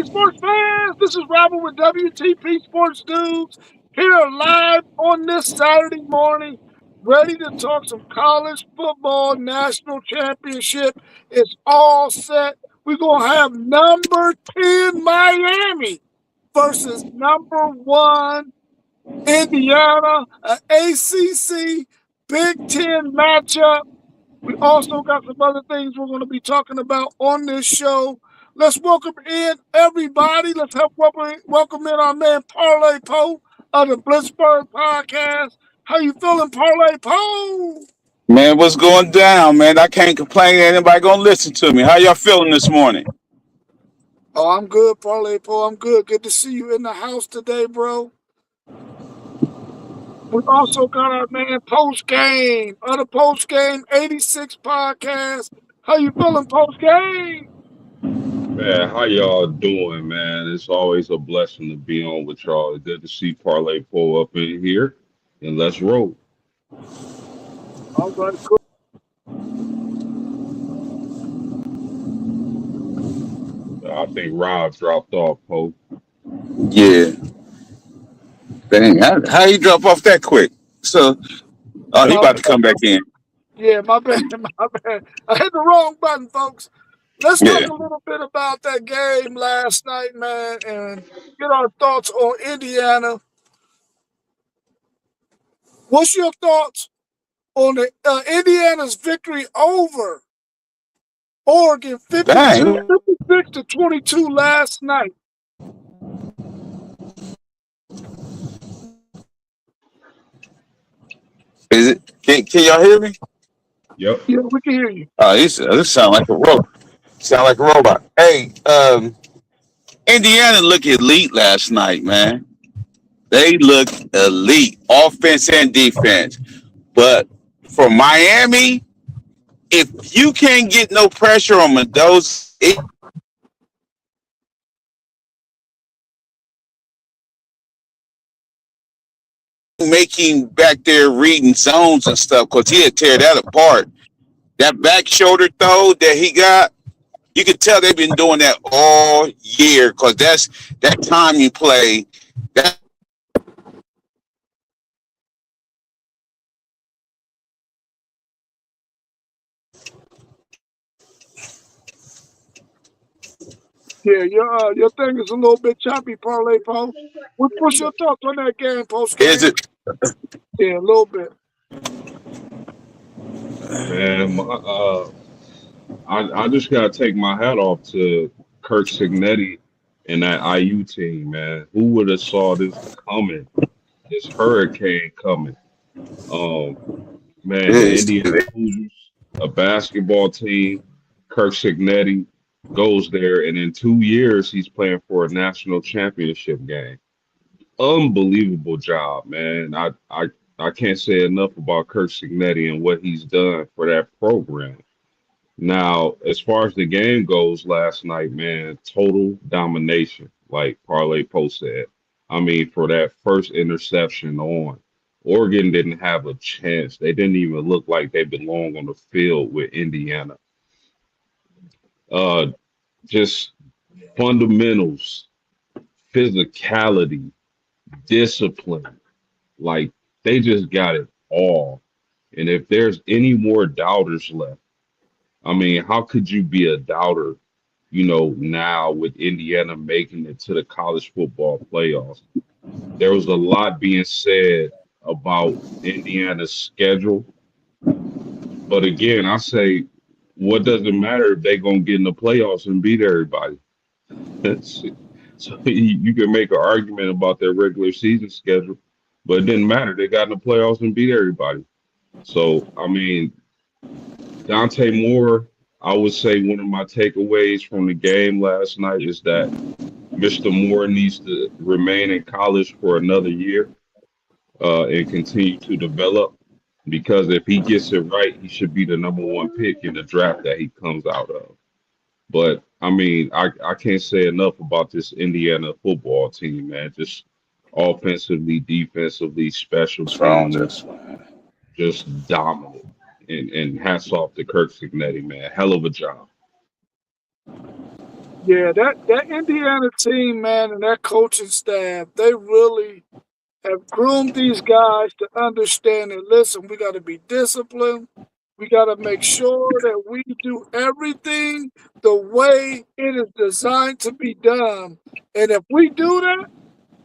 Sports fans, this is Robert with WTP Sports Dudes here live on this Saturday morning, ready to talk some college football national championship. It's all set. We're going to have number 10 Miami versus number 1 Indiana, an ACC Big Ten matchup. We also got some other things we're going to be talking about on this show. Let's welcome in everybody. Let's help welcome in our man Parlay Poe of the Blitzburg Podcast. How you feeling, Parlay Poe? Man, what's going down, man? I can't complain. Ain't anybody gonna listen to me. How y'all feeling this morning? Oh, I'm good, Parlay Poe. I'm good. Good to see you in the house today, bro. We also got our man Post Game of the Post Game 86 Podcast. How you feeling, Post Game? Man, how y'all doing, man? It's always a blessing to be on with y'all. It's good to see Parlay pull up in here, and let's roll. All right, cool. I think Rob dropped off, Poe. Yeah. Dang, how you drop off that quick? So, he My about to come back in. Yeah, my bad, my bad. I hit the wrong button, folks. Let's talk Yeah. a little bit about that game last night, man, and get our thoughts on Indiana. What's your thoughts on the Indiana's victory over Oregon, Dang. 56 to 22 last night? Is it? Can y'all hear me? Yep. Yeah, we can hear you. This sound like a robot. Sound like a robot. Hey, Indiana looked elite last night, man. They looked elite, offense and defense. But for Miami, if you can't get no pressure on Mendoza, making back there reading zones and stuff, because he'd tear that apart. That back shoulder throw that he got, you could tell they've been doing that all year, because that's that time you play. That Yeah, your thing is a little bit choppy, Parlay Poe. What's your thoughts on that game, post is game? it. Yeah, a little bit. Man, I just gotta take my hat off to Kirk Signetti and that IU team, man. Who would have saw this coming? This hurricane coming. Um, man, the Is Indiana Hoosiers, a basketball team. Kirk Signetti goes there, and in 2 years, he's playing for a national championship game. Unbelievable job, man. I can't say enough about Kirk Signetti and what he's done for that program. Now, as far as the game goes last night, man, total domination, like Parlay Post said. I mean, for that first interception on, Oregon didn't have a chance. They didn't even look like they belong on the field with Indiana. Uh, just fundamentals, physicality, discipline. Like they just got it all. And if there's any more doubters left, I mean, how could you be a doubter, now with Indiana making it to the college football playoffs? There was a lot being said about Indiana's schedule. But again, I say, what does it matter if they're going to get in the playoffs and beat everybody? So you can make an argument about their regular season schedule, but it didn't matter. They got in the playoffs and beat everybody. So, I mean, Dante Moore, I would say one of my takeaways from the game last night is that Mr. Moore needs to remain in college for another year and continue to develop. Because if he gets it right, he should be the number one pick in the draft that he comes out of. But I mean, I can't say enough about this Indiana football team, man. Just offensively, defensively, special what's wrong teams, with this? just dominant. And hats off to Kirk Signetti, man. Hell of a job. Yeah, that Indiana team, man, and that coaching staff, they really have groomed these guys to understand and listen, we got to be disciplined. We got to make sure that we do everything the way it is designed to be done. And if we do that,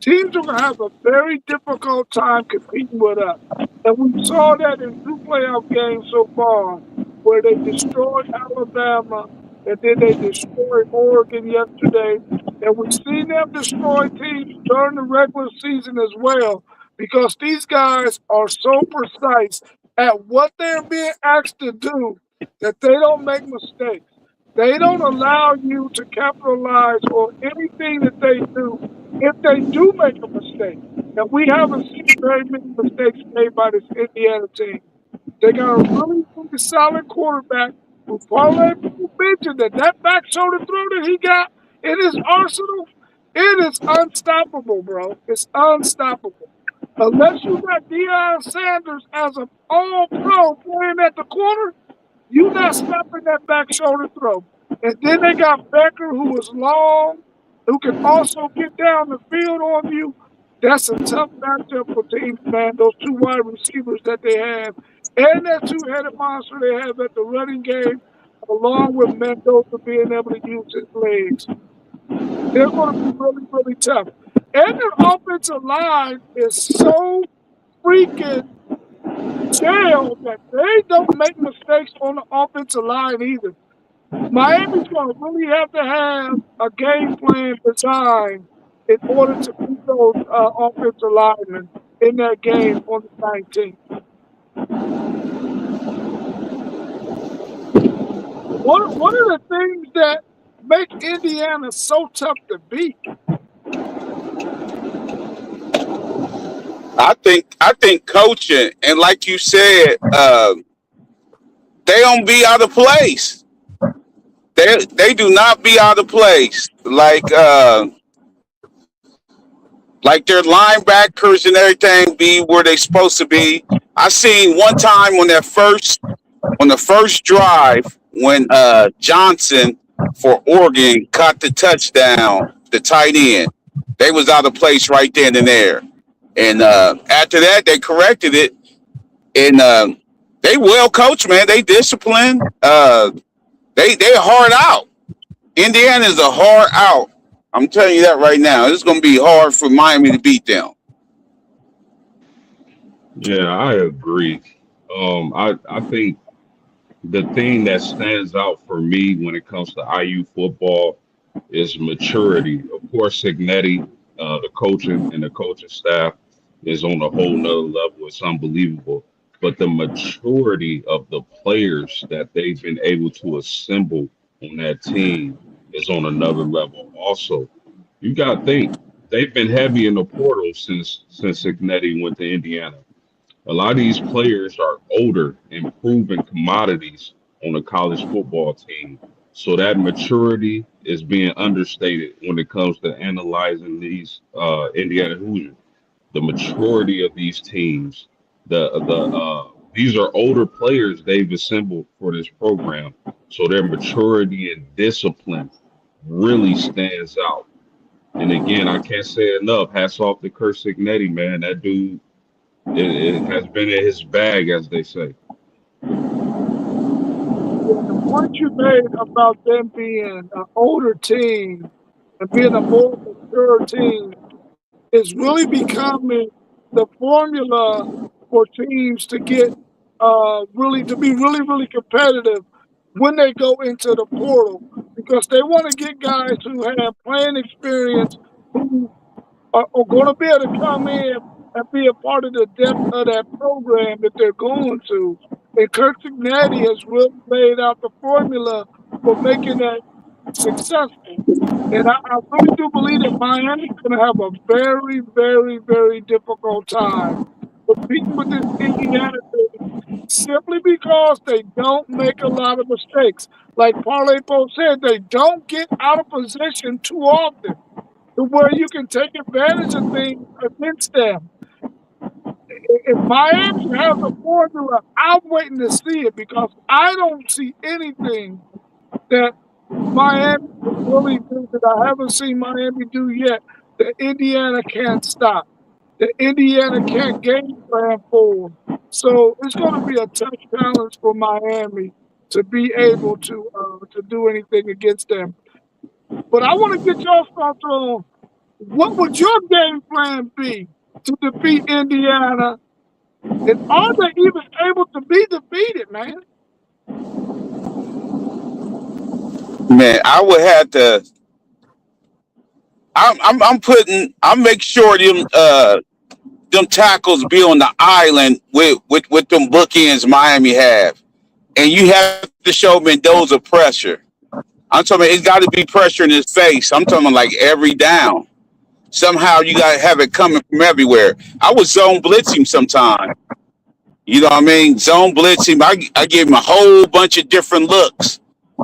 teams are going to have a very difficult time competing with us. And we saw that in two playoff games so far, where they destroyed Alabama and then they destroyed Oregon yesterday. And we've seen them destroy teams during the regular season as well, because these guys are so precise at what they're being asked to do that they don't make mistakes. They don't allow you to capitalize on anything that they do if they do make a mistake. And we haven't seen very many mistakes made by this Indiana team. They got a really, really solid quarterback who parlay mentioned that back shoulder throw that he got in his arsenal, it is unstoppable, bro. It's unstoppable. Unless you got Deion Sanders as an all pro playing at the corner, you not stopping that back shoulder throw. And then they got Becker, who is long, who can also get down the field on you. That's a tough matchup for teams, man. Those two wide receivers that they have, and that two-headed monster they have at the running game, along with Mendoza being able to use his legs. They're going to be really, really tough. And their offensive line is so freaking jailed that they don't make mistakes on the offensive line either. Miami's going to really have to have a game plan designed in order to beat those offensive linemen in that game on the 19th. One of the things that make Indiana so tough to beat. I think coaching, and like you said, they don't be out of place. They do not be out of place. Like their linebackers and everything be where they supposed to be. I seen one time on the first drive when Johnson for Oregon caught the touchdown, the tight end. They was out of place right then and there. And after that, they corrected it, and they well coached, man. They disciplined. They hard out. Indiana is a hard out. I'm telling you that right now. It's going to be hard for Miami to beat them. Yeah, I agree. I think the thing that stands out for me when it comes to IU football is maturity. Of course, Signetti, the coaching and the coaching staff is on a whole nother level. It's unbelievable. But the maturity of the players that they've been able to assemble on that team is on another level. Also, you got to think they've been heavy in the portal since Signetti went to Indiana. A lot of these players are older and proven commodities on a college football team. So that maturity is being understated when it comes to analyzing these Indiana Hoosiers. The maturity of these teams, these are older players they've assembled for this program. So their maturity and discipline really stands out. And again, I can't say it enough. Hats off to Kurt Signetti, man. That dude, it has been in his bag, as they say. Yeah, the point you made about them being an older team and being a more mature team is really becoming the formula for teams to get really to be really really competitive when they go into the portal, because they want to get guys who have playing experience, who are going to be able to come in and be a part of the depth of that program that they're going to. And Kirk Cignati has really laid out the formula for making that successful. And I really do believe that Miami's going to have a very, very, very difficult time competing with this Indiana team, simply because they don't make a lot of mistakes. Like Parlay Post said, they don't get out of position too often to where you can take advantage of things against them. If Miami has a formula, I'm waiting to see it, because I don't see anything that Miami can really do that I haven't seen Miami do yet that Indiana can't stop, that Indiana can't game plan for. So it's going to be a tough challenge for Miami to be able to do anything against them. But I want to get your thoughts on what would your game plan be to defeat Indiana, and are they even able to be defeated, man? Man, I would have to. I'm putting. I make sure them tackles be on the island with them bookends Miami have, and you have to show Mendoza pressure. I'm talking. It's got to be pressure in his face. I'm talking like every down. Somehow you got to have it coming from everywhere. I would zone blitz him sometime. You know what I mean? Zone blitz him. I give him a whole bunch of different looks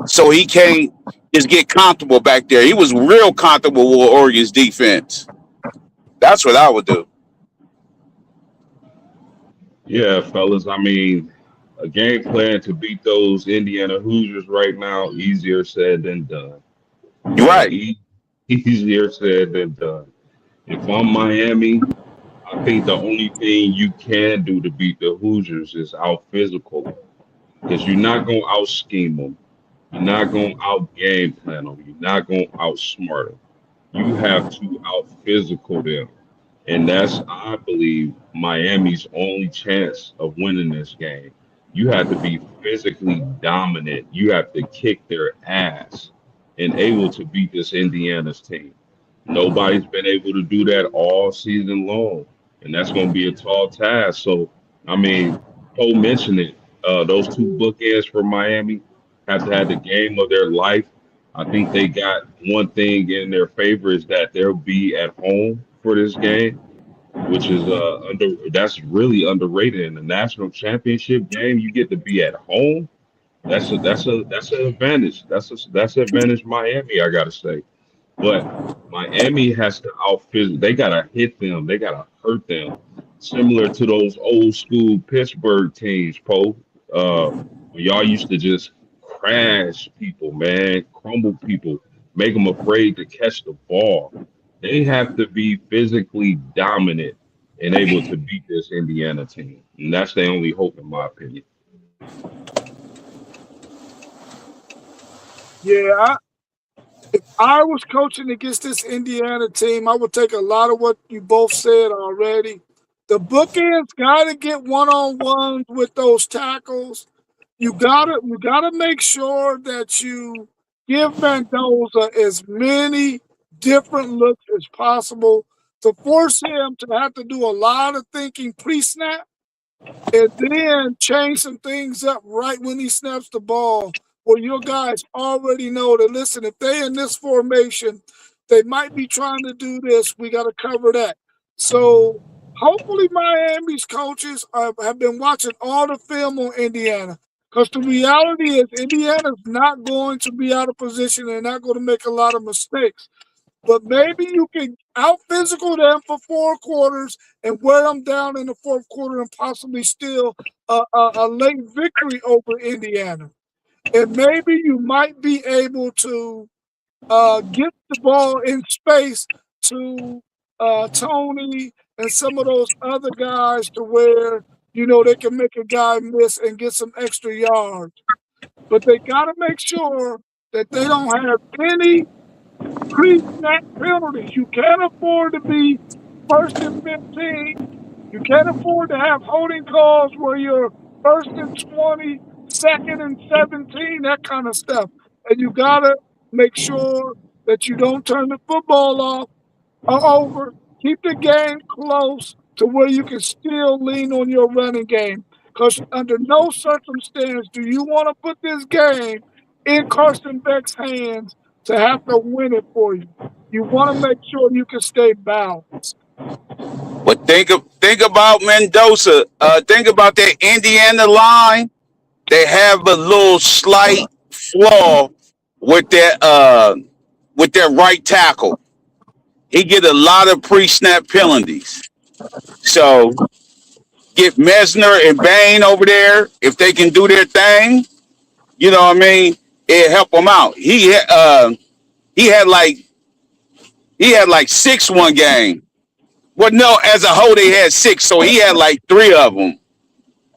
so he can't just get comfortable back there. He was real comfortable with Oregon's defense. That's what I would do. Yeah, fellas. I mean, a game plan to beat those Indiana Hoosiers right now, easier said than done. You're Uh, right. e- Easier said than done. If I'm Miami, I think the only thing you can do to beat the Hoosiers is out physical them, because you're not going to out scheme them. You're not going to out game plan them. You're not going to outsmart them. You have to out physical them. And that's, I believe, Miami's only chance of winning this game. You have to be physically dominant. You have to kick their ass and able to beat this Indiana's team. Nobody's been able to do that all season long. And that's going to be a tall task. So, I mean, Cole mentioned it. Those two bookends for Miami have to have the game of their life. I think they got one thing in their favor is that they'll be at home for this game, which is that's really underrated in the national championship game. You get to be at home. That's an advantage. That's an advantage Miami, I gotta say. But Miami has to they gotta hit them. They gotta hurt them. Similar to those old school Pittsburgh teams, Poe. When y'all used to just crash people, man, crumble people, make them afraid to catch the ball. They have to be physically dominant and able to beat this Indiana team. And that's the only hope, in my opinion. Yeah, I was coaching against this Indiana team. I would take a lot of what you both said already. The bookends got to get one on ones with those tackles. You gotta make sure that you give Mendoza as many different looks as possible to force him to have to do a lot of thinking pre-snap and then change some things up right when he snaps the ball, where your guys already know that, listen, if they in this formation, they might be trying to do this. We got to cover that. So hopefully Miami's coaches have been watching all the film on Indiana. Because the reality is Indiana's not going to be out of position and not going to make a lot of mistakes, but maybe you can out physical them for 4 quarters and wear them down in the fourth quarter and possibly steal a late victory over Indiana. And maybe you might be able to get the ball in space to Tony and some of those other guys to where, they can make a guy miss and get some extra yards. But they got to make sure that they don't have any pre-snap penalties. You can't afford to be first and 15. You can't afford to have holding calls where you're first and 20, second and 17, that kind of stuff. And you got to make sure that you don't turn the football off or over. Keep the game close to where you can still lean on your running game. Because under no circumstance do you want to put this game in Carson Beck's hands to have to win it for you. You want to make sure you can stay balanced. But think about Mendoza. Think about that Indiana line. They have a little slight flaw with their right tackle. He get a lot of pre-snap penalties. So get Mesner and Bain over there if they can do their thing. You know what I mean? it help him out. He had like he had like 6 one game. Well, no, as a whole they had 6, so he had like 3 of them.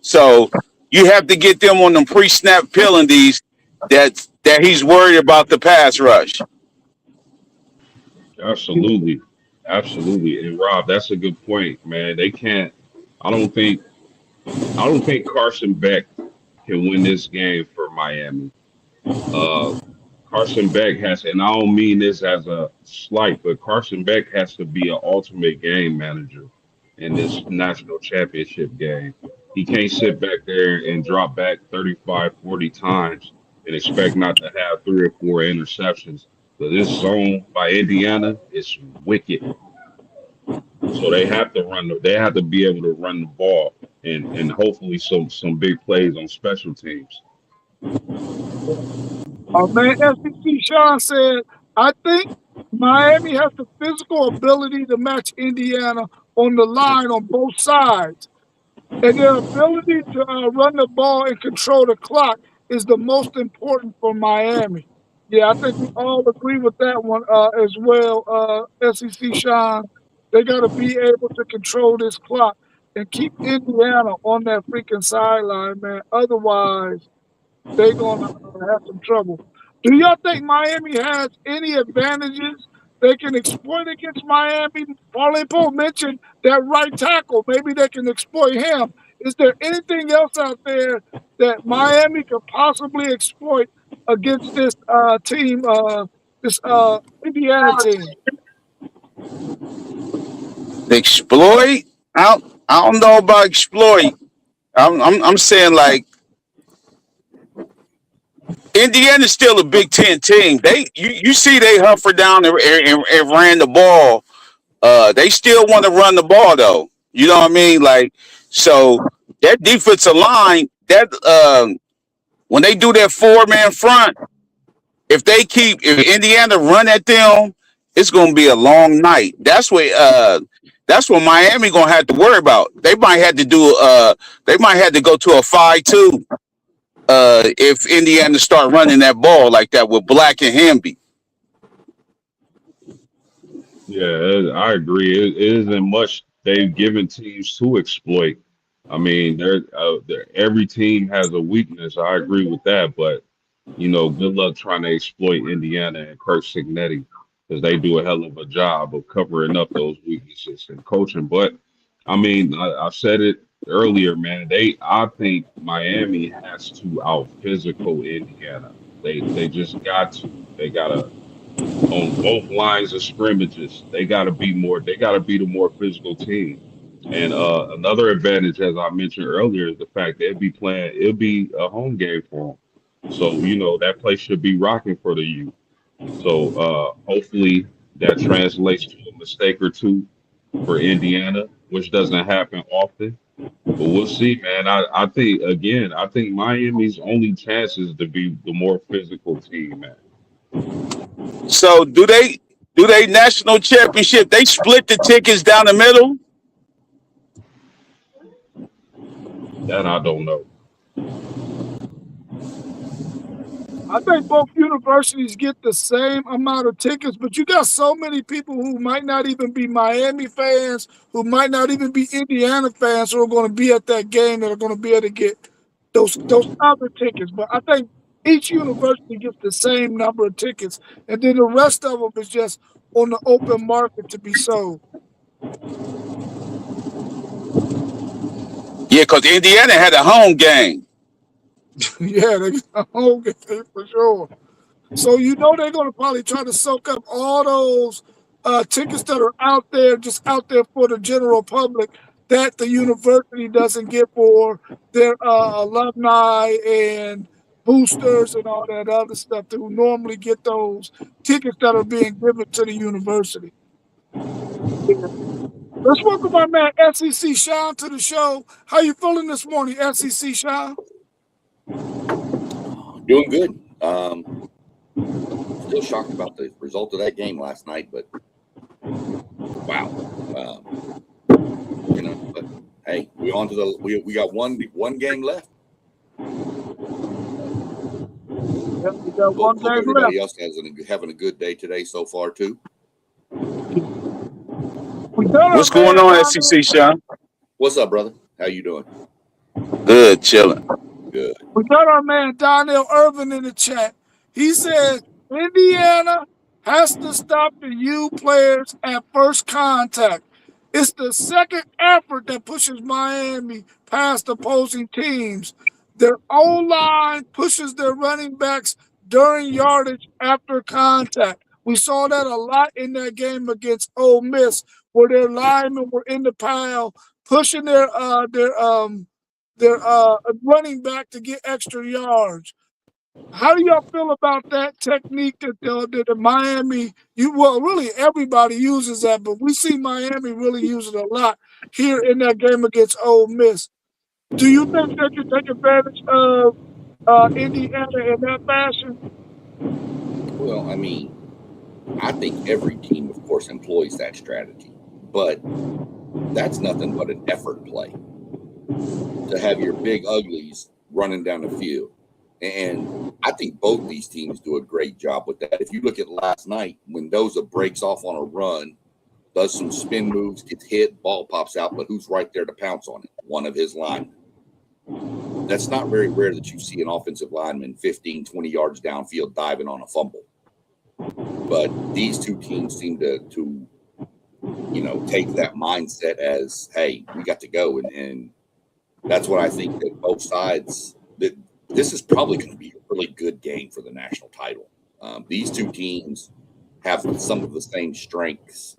So you have to get them on them pre-snap penalties that he's worried about the pass rush. Absolutely, absolutely. And Rob, that's a good point, man. They can't. I don't think. I don't think Carson Beck can win this game for Miami. Uh, Carson Beck has, and I don't mean this as a slight, but Carson Beck has to be an ultimate game manager in this national championship game. He can't sit back there and drop back 35, 40 times and expect not to have 3 or 4 interceptions. So this zone by Indiana is wicked. So they have to they have to be able to run the ball and hopefully some big plays on special teams. Man, SEC Sean said, I think Miami has the physical ability to match Indiana on the line on both sides. And their ability to run the ball and control the clock is the most important for Miami. Yeah, I think we all agree with that one as well, SEC Sean. They got to be able to control this clock and keep Indiana on that freaking sideline, man. Otherwise, they're going to have some trouble. Do y'all think Miami has any advantages they can exploit against Miami? Paulie Poe mentioned that right tackle. Maybe they can exploit him. Is there anything else out there that Miami could possibly exploit against this team, this Indiana team? Exploit? I don't know about exploit. I'm saying like Indiana's still a Big Ten team. You see they huffer down and ran the ball. They still want to run the ball though. You know what I mean? Like so that defensive line that when they do that 4-man front, if Indiana run at them, it's gonna be a long night. That's what Miami gonna have to worry about. They might have to go to a 5-2 if Indiana start running that ball like that with Black and Hamby. Yeah, I agree. It isn't much they've given teams to exploit. I mean, every team has a weakness. I agree with that, but good luck trying to exploit Indiana and Kirk Signetti because they do a hell of a job of covering up those weaknesses and coaching. But I mean, I said it earlier, man. I think Miami has to out physical Indiana. They just got to. They gotta on both lines of scrimmages. They gotta be more. They gotta be the more physical team. And another advantage, as I mentioned earlier, is the fact that it'll be a home game for them. So, that place should be rocking for the youth. So hopefully that translates to a mistake or two for Indiana, which doesn't happen often. But we'll see, man. I think Miami's only chance is to be the more physical team, man. So do they national championship? They split the tickets down the middle. That I don't know. I think both universities get the same amount of tickets, but you got so many people who might not even be Miami fans, who might not even be Indiana fans, who are going to be at that game that are going to be able to get those other tickets. But I think each university gets the same number of tickets, and then the rest of them is just on the open market to be sold. Yeah, because Indiana had a home game. Yeah, they got a home game for sure. So they're going to probably try to soak up all those tickets that are out there, just out there for the general public that the university doesn't get for their alumni and boosters and all that other stuff who normally get those tickets that are being given to the university. Yeah. Let's welcome my man SEC Sean to the show. How you feeling this morning, SEC Sean? Doing good. Still shocked about the result of that game last night, but wow. But hey, we got one game left. Yep, we got Hope, one hope game left. everybody else having a good day today so far too. We got our What's going man on, down there. SEC Sean? What's up, brother? How you doing? Good, chilling. Good. We got our man Donnell Irvin in the chat. He says Indiana has to stop the U players at first contact. It's the second effort that pushes Miami past opposing teams. Their O-line pushes their running backs during yardage after contact. We saw that a lot in that game against Ole Miss, where their linemen were in the pile pushing their running back to get extra yards. How do y'all feel about that technique that the Miami, really everybody uses that, but we see Miami really use it a lot here in that game against Ole Miss. Do you think they can take advantage of Indiana in that fashion? Well, I mean, I think every team, of course, employs that strategy, but that's nothing but an effort play to have your big uglies running down the field. And I think both these teams do a great job with that. If you look at last night, Mendoza breaks off on a run, does some spin moves, gets hit, ball pops out, but who's right there to pounce on it? One of his linemen. That's not very rare that you see an offensive lineman 15, 20 yards downfield diving on a fumble. But these two teams seem to take that mindset as, hey, we got to go. And that's what I think that both sides that this is probably going to be a really good game for the national title. These two teams have some of the same strengths.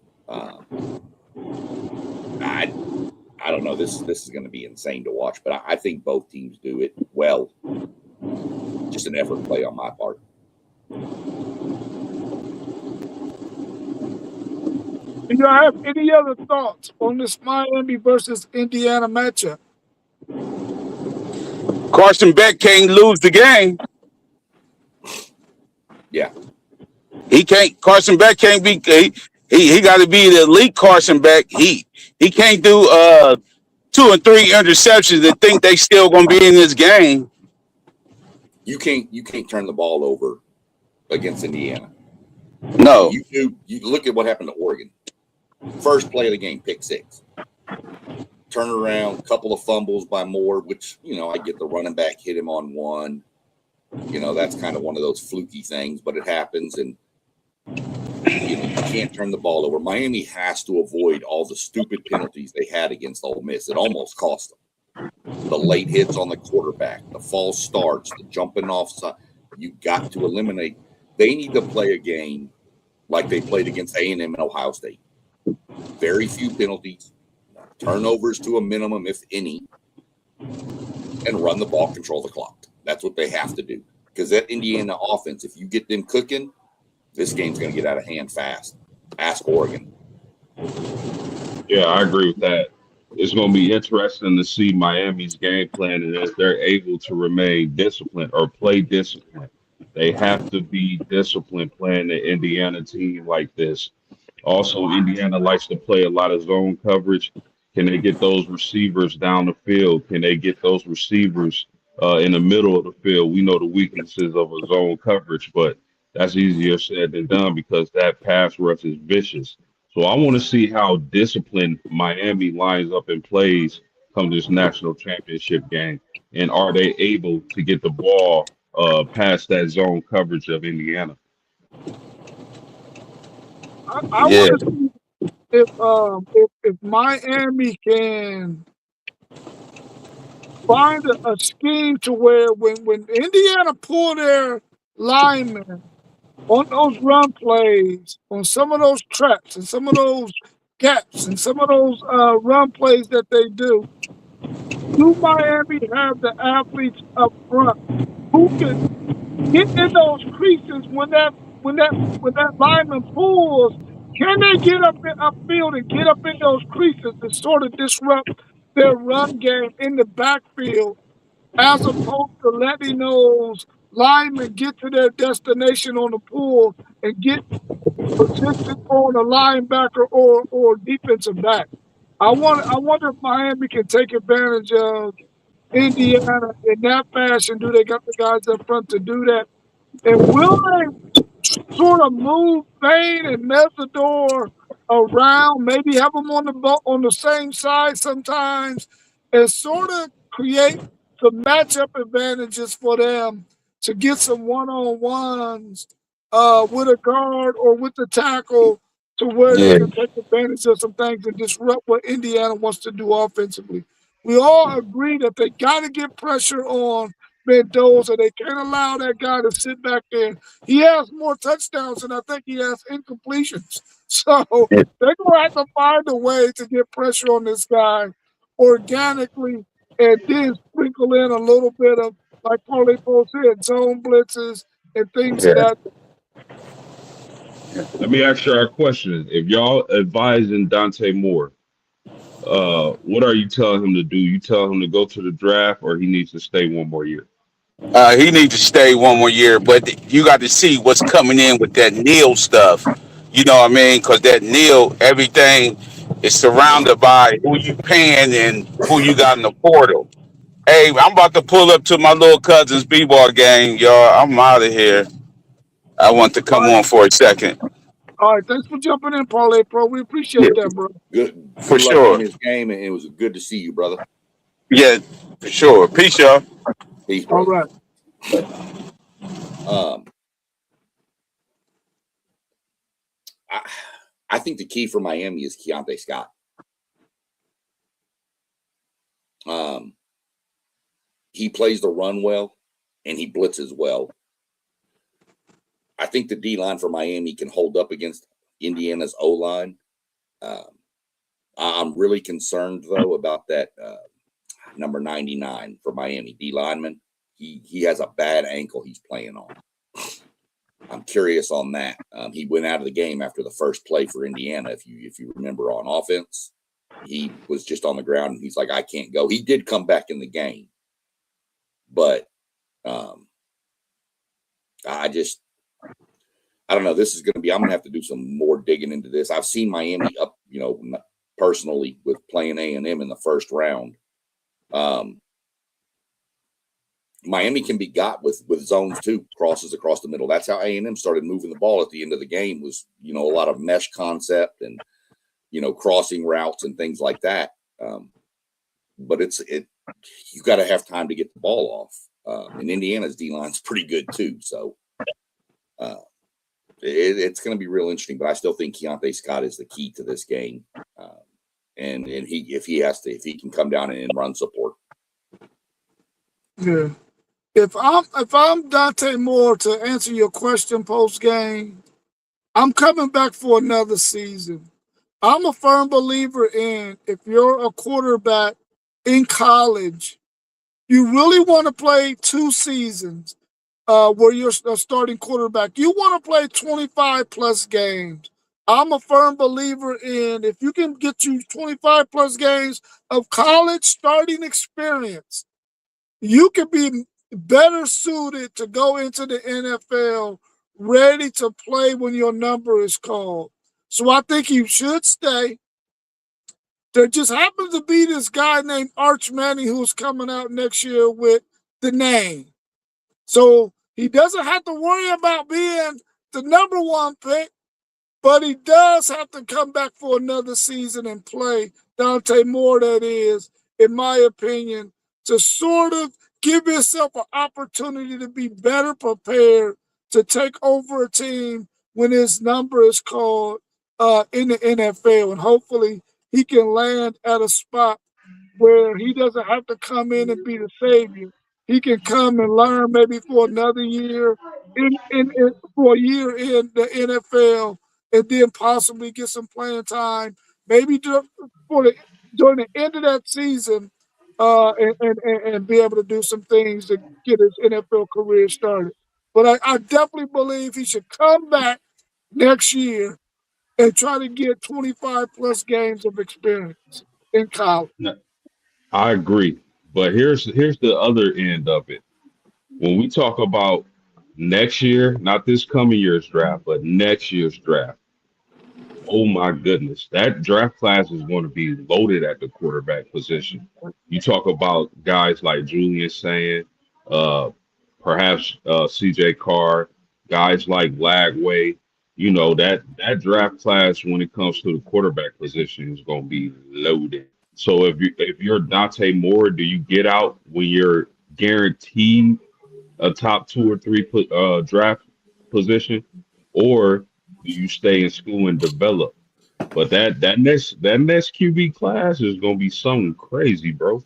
I don't know. This is going to be insane to watch, but I think both teams do it well. Just an effort play on my part. Do y'all have any other thoughts on this Miami versus Indiana matchup? Carson Beck can't lose the game. Yeah. He can't. Carson Beck can't be. He got to be the elite Carson Beck. He can't do 2 and 3 interceptions and think they still gonna be in this game. You can't turn the ball over against Indiana. No. You look at what happened to Oregon. First play of the game, pick 6. Turn around, couple of fumbles by Moore, which, I get the running back hit him on one. That's kind of one of those fluky things, but it happens. And, you can't turn the ball over. Miami has to avoid all the stupid penalties they had against Ole Miss. It almost cost them. The late hits on the quarterback, the false starts, the jumping off side. You got to eliminate. They need to play a game like they played against A&M and Ohio State. Very few penalties, turnovers to a minimum, if any, and run the ball, control the clock. That's what they have to do. Because that Indiana offense, if you get them cooking, this game's going to get out of hand fast. Ask Oregon. Yeah, I agree with that. It's going to be interesting to see Miami's game plan and if they're able to remain disciplined or play disciplined. They have to be disciplined playing the Indiana team like this. Also, Indiana likes to play a lot of zone coverage. Can they get those receivers down the field? Can they get those receivers in the middle of the field? We know the weaknesses of a zone coverage, but that's easier said than done because that pass rush is vicious. So I want to see how disciplined Miami lines up and plays come this national championship game. And are they able to get the ball past that zone coverage of Indiana? I Yeah. want to see if Miami can find a scheme to where when Indiana pull their linemen on those run plays, on some of those traps and some of those gaps and some of those run plays that they do Miami have the athletes up front who can get in those creases when that lineman pulls? Can they get upfield and get up in those creases and sort of disrupt their run game in the backfield, as opposed to letting those linemen get to their destination on the pull and get position on a linebacker or defensive back? I wonder if Miami can take advantage of Indiana in that fashion. Do they got the guys up front to do that? And will they sort of move Bane and Messador around, maybe have them on on the same side sometimes, and sort of create some matchup advantages for them to get some one-on-ones with a guard or with the tackle to where they Yeah, can take advantage of some things and disrupt what Indiana wants to do offensively. We all agree that they got to get pressure on Mendoza. They can't allow that guy to sit back there. He has more touchdowns than I think he has incompletions. So they're going to have to find a way to get pressure on this guy organically and then sprinkle in a little bit of, like Paulie Poe said, zone blitzes and things of yeah. that. Let me ask you a question. If y'all advising Dante Moore, what are you telling him to do? You tell him to go to the draft, or he needs to stay one more year? He needs to stay one more year, but you got to see what's coming in with that Neil stuff. You know what I mean? Because that Neil, everything is surrounded by who you paying and who you got in the portal. Hey, I'm about to pull up to my little cousin's b-ball game, y'all. I'm out of here. I want to All come right. on for a second. All right. Thanks for jumping in, Paulie Pro. We Yeah, appreciate that, bro. for Good luck on sure. this game, and it was good to see you, brother. Yeah, for sure. Peace, y'all. Peace, All brother. right. Um, I, I think the key for Miami is Keontae Scott. Um, he plays the run well, and he blitzes well. I think the D line for Miami can hold up against Indiana's O line. Um, I'm really concerned though about that number 99 for Miami D lineman. He has a bad ankle he's playing on. I'm curious on that. He went out of the game after the first play for Indiana. If you remember on offense, he was just on the ground and he's like, I can't go. He did come back in the game, but I don't know. This is going to be. I'm going to have to do some more digging into this. I've seen Miami up, personally with playing A&M in the first round. Miami can be got with zones too, crosses across the middle. That's how A&M started moving the ball at the end of the game. Was a lot of mesh concept and crossing routes and things like that. But you got to have time to get the ball off. And Indiana's D line's pretty good too, so. It's going to be real interesting, but I still think Keontae Scott is the key to this game, and if he can come down and run support. Yeah. If I'm Dante Moore, to answer your question post game, I'm coming back for another season. I'm a firm believer in, if you're a quarterback in college, you really want to play 2 seasons where you're a starting quarterback. You want to play 25 plus games. I'm a firm believer in, if you can get you 25 plus games of college starting experience, you can be better suited to go into the NFL ready to play when your number is called. So I think you should stay. There just happens to be this guy named Arch Manning who's coming out next year with the name. So he doesn't have to worry about being the number 1 pick, but he does have to come back for another season and play. Dante Moore, that is, in my opinion, to sort of give yourself an opportunity to be better prepared to take over a team when his number is called in the NFL. And hopefully he can land at a spot where he doesn't have to come in and be the savior. He can come and learn maybe for another year for a year in the NFL and then possibly get some playing time, maybe during the end of that season, and be able to do some things to get his NFL career started. But I definitely believe he should come back next year and try to get 25 plus games of experience in college. No, I agree, but here's the other end of it. When we talk about next year, not this coming year's draft, but next year's draft. Oh my goodness, that draft class is going to be loaded at the quarterback position. You talk about guys like Julian saying, perhaps CJ Carr, guys like Lagway. You know that draft class when it comes to the quarterback position is going to be loaded. So if you're Dante Moore, do you get out when you're guaranteed a top 2 or 3 draft position, or do you stay in school and develop? But that next QB class is gonna be something crazy, bro.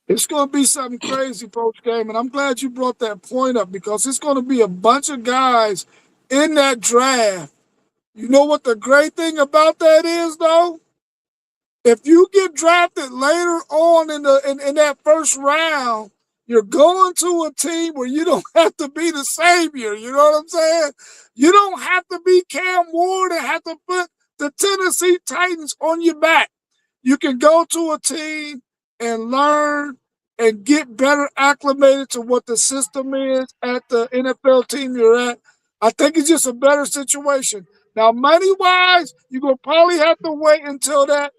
It's going to be something crazy, Coach Game, and I'm glad you brought that point up because it's going to be a bunch of guys in that draft. You know what the great thing about that is, though? If you get drafted later on in that first round, you're going to a team where you don't have to be the savior. You know what I'm saying? You don't have to be Cam Ward and have to put the Tennessee Titans on your back. You can go to a team and learn and get better acclimated to what the system is at the NFL team you're at. I think it's just a better situation. Now, money wise, you're gonna probably have to wait until that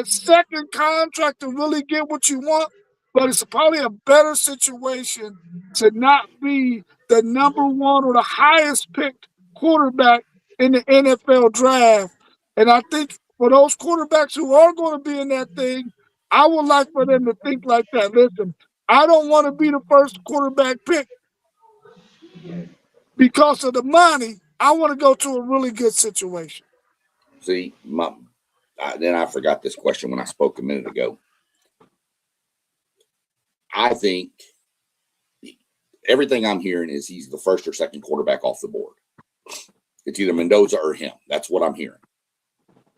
second contract to really get what you want, but it's probably a better situation to not be the number one or the highest picked quarterback in the NFL draft. And I think for those quarterbacks who are going to be in that thing, I would like for them to think like that. Listen, I don't want to be the first quarterback pick because of the money. I want to go to a really good situation. See, then I forgot this question when I spoke a minute ago. I think everything I'm hearing is he's the first or second quarterback off the board. It's either Mendoza or him. That's what I'm hearing.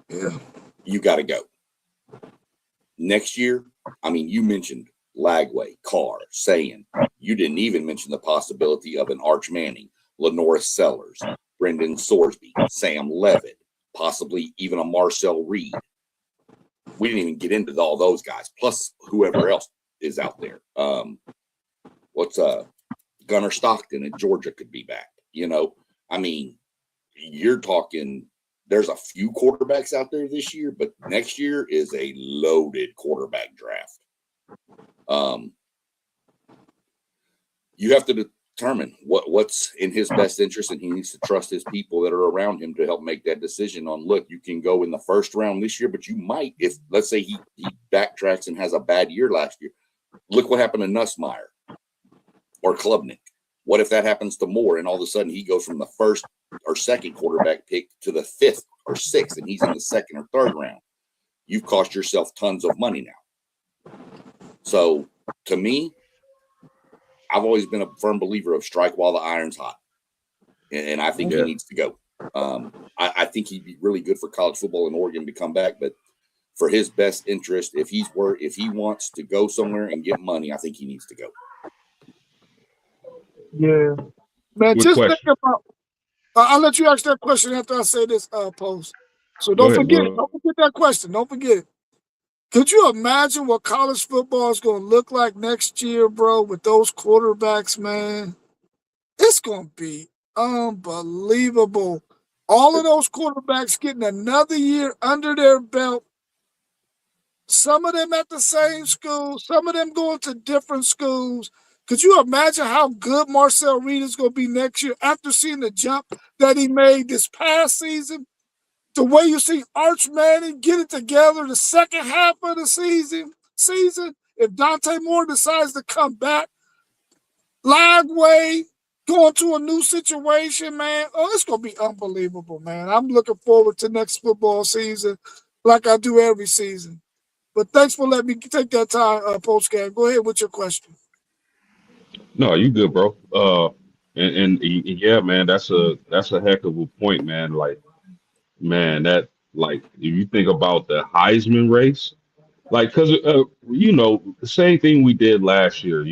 Yeah. You got to go. Next year, I mean, you mentioned Lagway, Carr, saying you didn't even mention the possibility of an Arch Manning, Lenoris Sellers, Brendan Sorsby, Sam Levitt, possibly even a Marcel Reed. We didn't even get into all those guys, plus whoever else is out there. What's Gunnar Stockton at Georgia could be back. You know, I mean, you're talking. There's a few quarterbacks out there this year, but next year is a loaded quarterback draft. You have to determine what's in his best interest, and he needs to trust his people that are around him to help make that decision on, look, you can go in the first round this year, but you might, if let's say he backtracks and has a bad year last year. Look what happened to Nussmeier or Klubnik. What if that happens to Moore and all of a sudden he goes from the first or second quarterback pick to the 5th or 6th and he's in the 2nd or 3rd round? You've cost yourself tons of money now. So to me, I've always been a firm believer of strike while the iron's hot. And I think he needs to go. I think he'd be really good for college football in Oregon to come back, but for his best interest, if he wants to go somewhere and get money, I think he needs to go. Yeah. Man, Good just think question. about I'll let you ask that question after I say this post. So Go don't ahead, forget it. bro. Don't forget that question. Don't forget it. Could you imagine what college football is going to look like next year, bro, with those quarterbacks, man? It's going to be unbelievable. All of those quarterbacks getting another year under their belt. Some of them at the same school, some of them going to different schools. Could you imagine how good Marcel Reed is going to be next year after seeing the jump that he made this past season? The way you see Arch Manning get it together the second half of the season, if Dante Moore decides to come back, Lagway going to a new situation, man. Oh, it's going to be unbelievable, man. I'm looking forward to next football season like I do every season. But thanks for letting me take that time, postgame. Go ahead with your question. No, you good, bro. Yeah, man, that's a heck of a point, man. Like, man, that like if you think about the Heisman race, like, cause the same thing we did last year.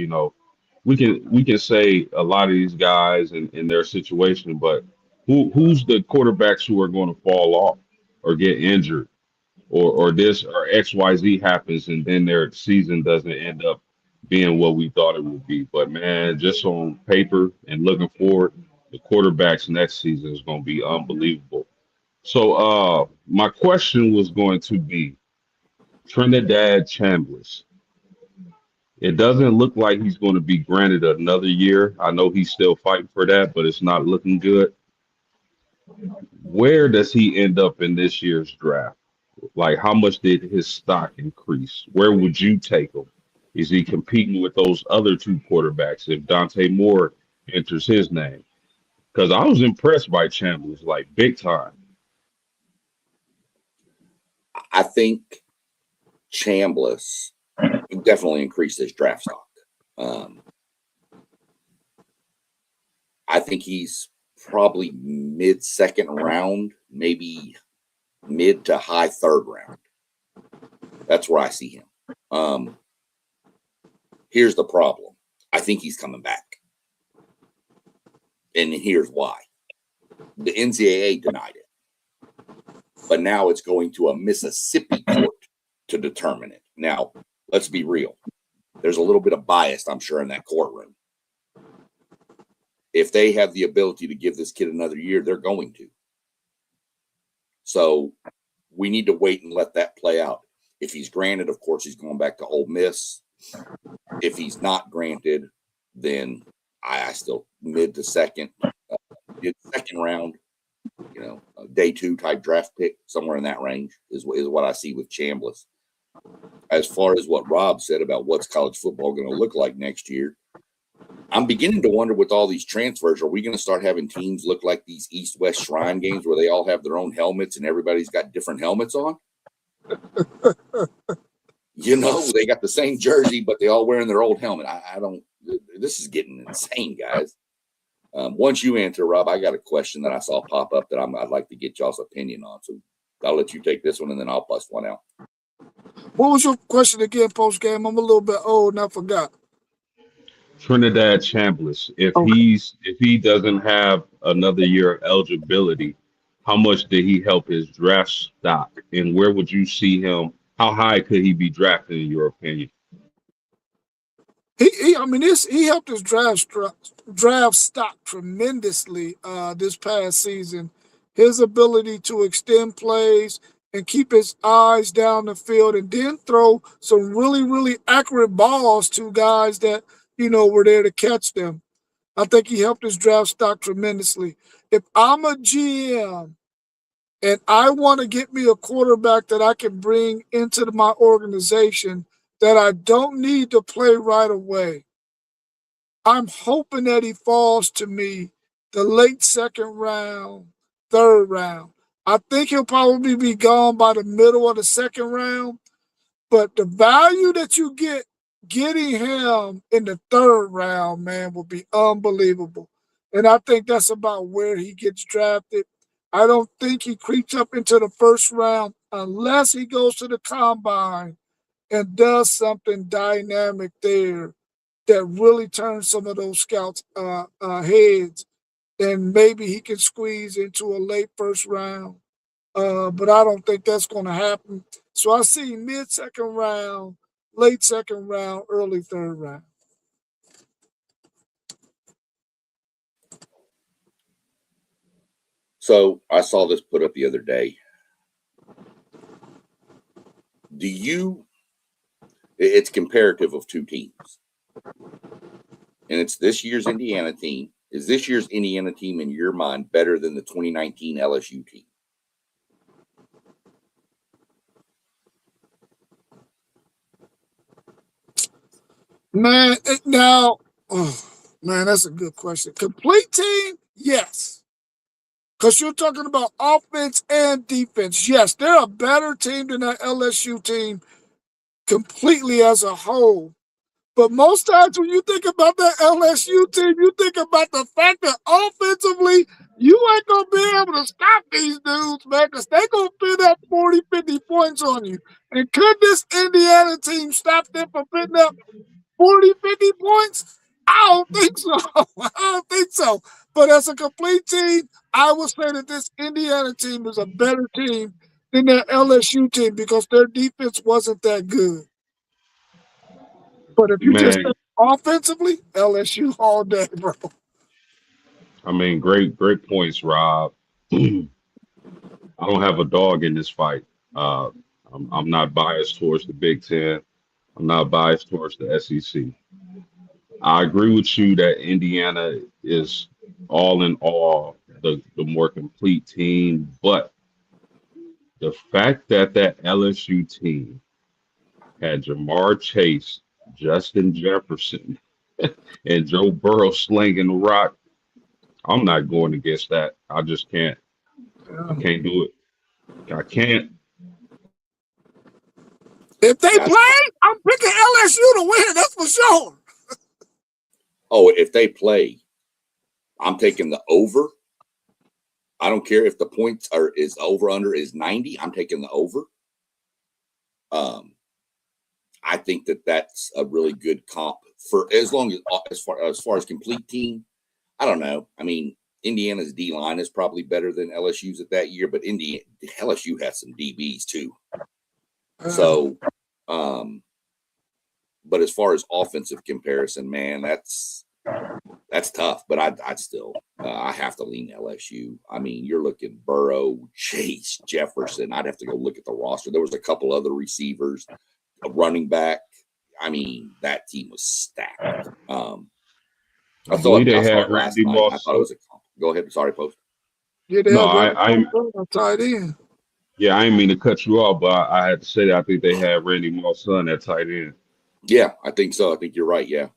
We can say a lot of these guys in their situation, but who's the quarterbacks who are going to fall off or get injured? Or this or XYZ happens and then their season doesn't end up being what we thought it would be. But man, just on paper and looking forward, the quarterbacks next season is going to be unbelievable. So my question was going to be Trinidad Chambliss. It doesn't look like he's going to be granted another year. I know he's still fighting for that, but it's not looking good. Where does he end up in this year's draft? Like, how much did his stock increase? Where would you take him? Is he competing with those other two quarterbacks if Dante Moore enters his name? Because I was impressed by Chambers, like big time. I think Chambliss definitely increased his draft stock. I think he's probably mid-second round, maybe mid to high third round. That's where I see him. Here's the problem. I think he's coming back. And here's why. The NCAA denied it. But now it's going to a Mississippi court to determine it. Now, let's be real. There's a little bit of bias, I'm sure, in that courtroom. If they have the ability to give this kid another year, they're going to. So we need to wait and let that play out. If he's granted, of course, he's going back to Ole Miss. If he's not granted, then I still mid to second round, day 2 type draft pick, somewhere in that range is what I see with Chambliss. As far as what Rob said about what's college football going to look like next year, I'm beginning to wonder with all these transfers, are we going to start having teams look like these East-West Shrine games where they all have their own helmets and everybody's got different helmets on? They got the same jersey, but they all wearing their old helmet. I don't – this is getting insane, guys. Once you answer, Rob, I got a question that I saw pop up that I'd like to get y'all's opinion on. So I'll let you take this one, and then I'll bust one out. What was your question again, post game? I'm a little bit old and I forgot. Trinidad Chambliss, if he doesn't have another year of eligibility, how much did he help his draft stock, and where would you see him? How high could he be drafted in your opinion? He helped his draft stock tremendously this past season. His ability to extend plays and keep his eyes down the field and then throw some really, really accurate balls to guys that, were there to catch them. I think he helped his draft stock tremendously. If I'm a GM and I want to get me a quarterback that I can bring into my organization that I don't need to play right away, I'm hoping that he falls to me the late second round, third round. I think he'll probably be gone by the middle of the second round, but the value that you getting him in the third round, man, will be unbelievable. And I think that's about where he gets drafted. I don't think he creeps up into the first round unless he goes to the combine and does something dynamic there that really turns some of those scouts' heads. And maybe he can squeeze into a late first round. But I don't think that's going to happen. So I see mid-second round, late second round, early third round. So I saw this put up the other day. It's comparative of two teams. And it's this year's Indiana team. Is this year's Indiana team, in your mind, better than the 2019 LSU team? Man, that's a good question. Complete team, yes. Because you're talking about offense and defense. Yes, they're a better team than that LSU team completely as a whole. But most times when you think about that LSU team, you think about the fact that offensively, you ain't going to be able to stop these dudes, man, because they're going to put up 40, 50 points on you. And could this Indiana team stop them from putting up 40, 50 points? I don't think so. I don't think so. But as a complete team, I would say that this Indiana team is a better team than that LSU team because their defense wasn't that good. But if you just Man, think offensively, LSU all day, bro. I mean, great points, Rob. I don't have a dog in this fight. Uh, I'm not biased towards the Big Ten. I'm not biased towards the SEC. I agree with you that Indiana is all in all the more complete team, but the fact that that LSU team had Jamar Chase, Justin Jefferson, and Joe Burrow slinging the rock, I'm not going against that. I just can't. I Yeah. can't do it. I can't. If they That's play, I'm picking LSU to win. That's for sure. if they play, I'm taking the over. I don't care if the points are is over under is 90. I'm taking the over. I think that's a really good comp for as far as complete team. I don't know. I mean, Indiana's D line is probably better than LSU's at that year, but LSU has some DBs too. So, but as far as offensive comparison, man, that's tough. But I'd still I have to lean LSU. I mean, you're looking Burrow, Chase, Jefferson. I'd have to go look at the roster. There was a couple other receivers, a running back. I mean, that team was stacked. I believe I they saw had it last Randy night. I Moss. thought it was a go ahead. Sorry, Post. Yeah, they No, have Randy I Moss tight end. yeah, I didn't mean to cut you off, but I had to say that I think they had Randy Moss son at tight end. Yeah, I think so. I think you're right. Yeah.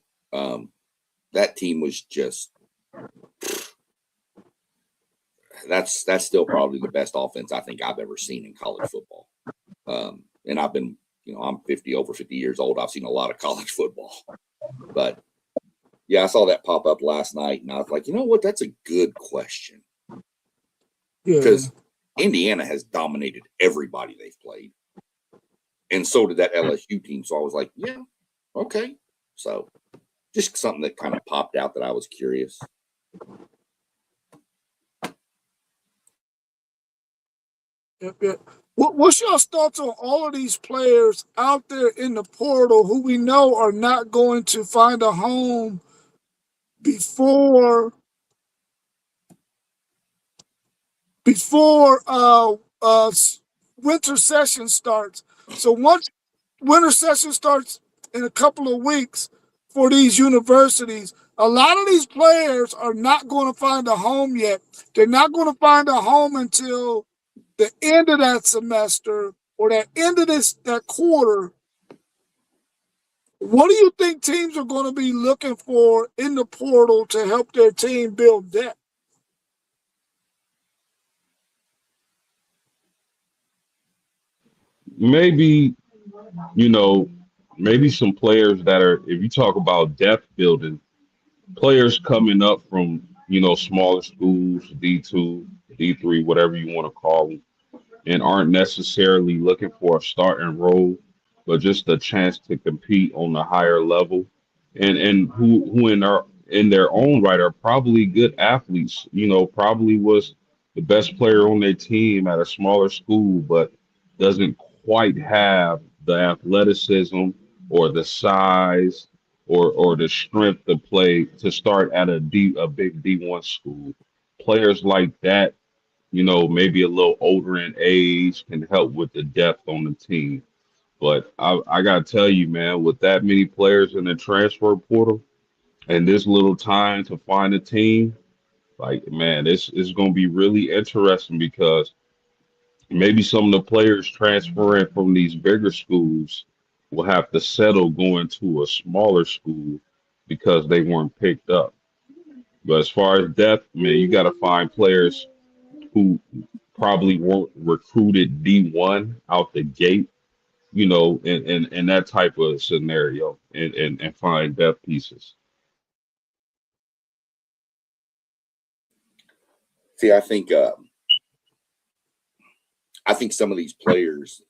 That team was just that's still probably the best offense I think I've ever seen in college football. And I've been, I'm over 50 years old. I've seen a lot of college football. But yeah, I saw that pop up last night and I was like, you know what? That's a good question. Yeah. Because Indiana has dominated everybody they've played. And so did that LSU team. So I was like, yeah, okay. So just something that kind of popped out that I was curious. Yep. What's your thoughts on all of these players out there in the portal who we know are not going to find a home before winter session starts? So once winter session starts in a couple of weeks for these universities, a lot of these players are not going to find a home yet. They're not going to find a home until the end of that semester or that end of that quarter. What do you think teams are going to be looking for in the portal to help their team build depth? Maybe, you know, maybe some players that are, if you talk about depth building, players coming up from, smaller schools, D2, D3, whatever you want to call them, and aren't necessarily looking for a starting role, but just a chance to compete on a higher level, and who in their own right are probably good athletes. Probably was the best player on their team at a smaller school, but doesn't quite have the athleticism or the size or the strength to play to start at a big D1 school. Players like that, maybe a little older in age can help with the depth on the team. But I gotta tell you, man, with that many players in the transfer portal and this little time to find a team, like man, this is gonna be really interesting because maybe some of the players transferring from these bigger schools will have to settle going to a smaller school because they weren't picked up. But as far as depth, man, you got to find players who probably weren't recruited D1 out the gate, in that type of scenario and find depth pieces. See, I think some of these players,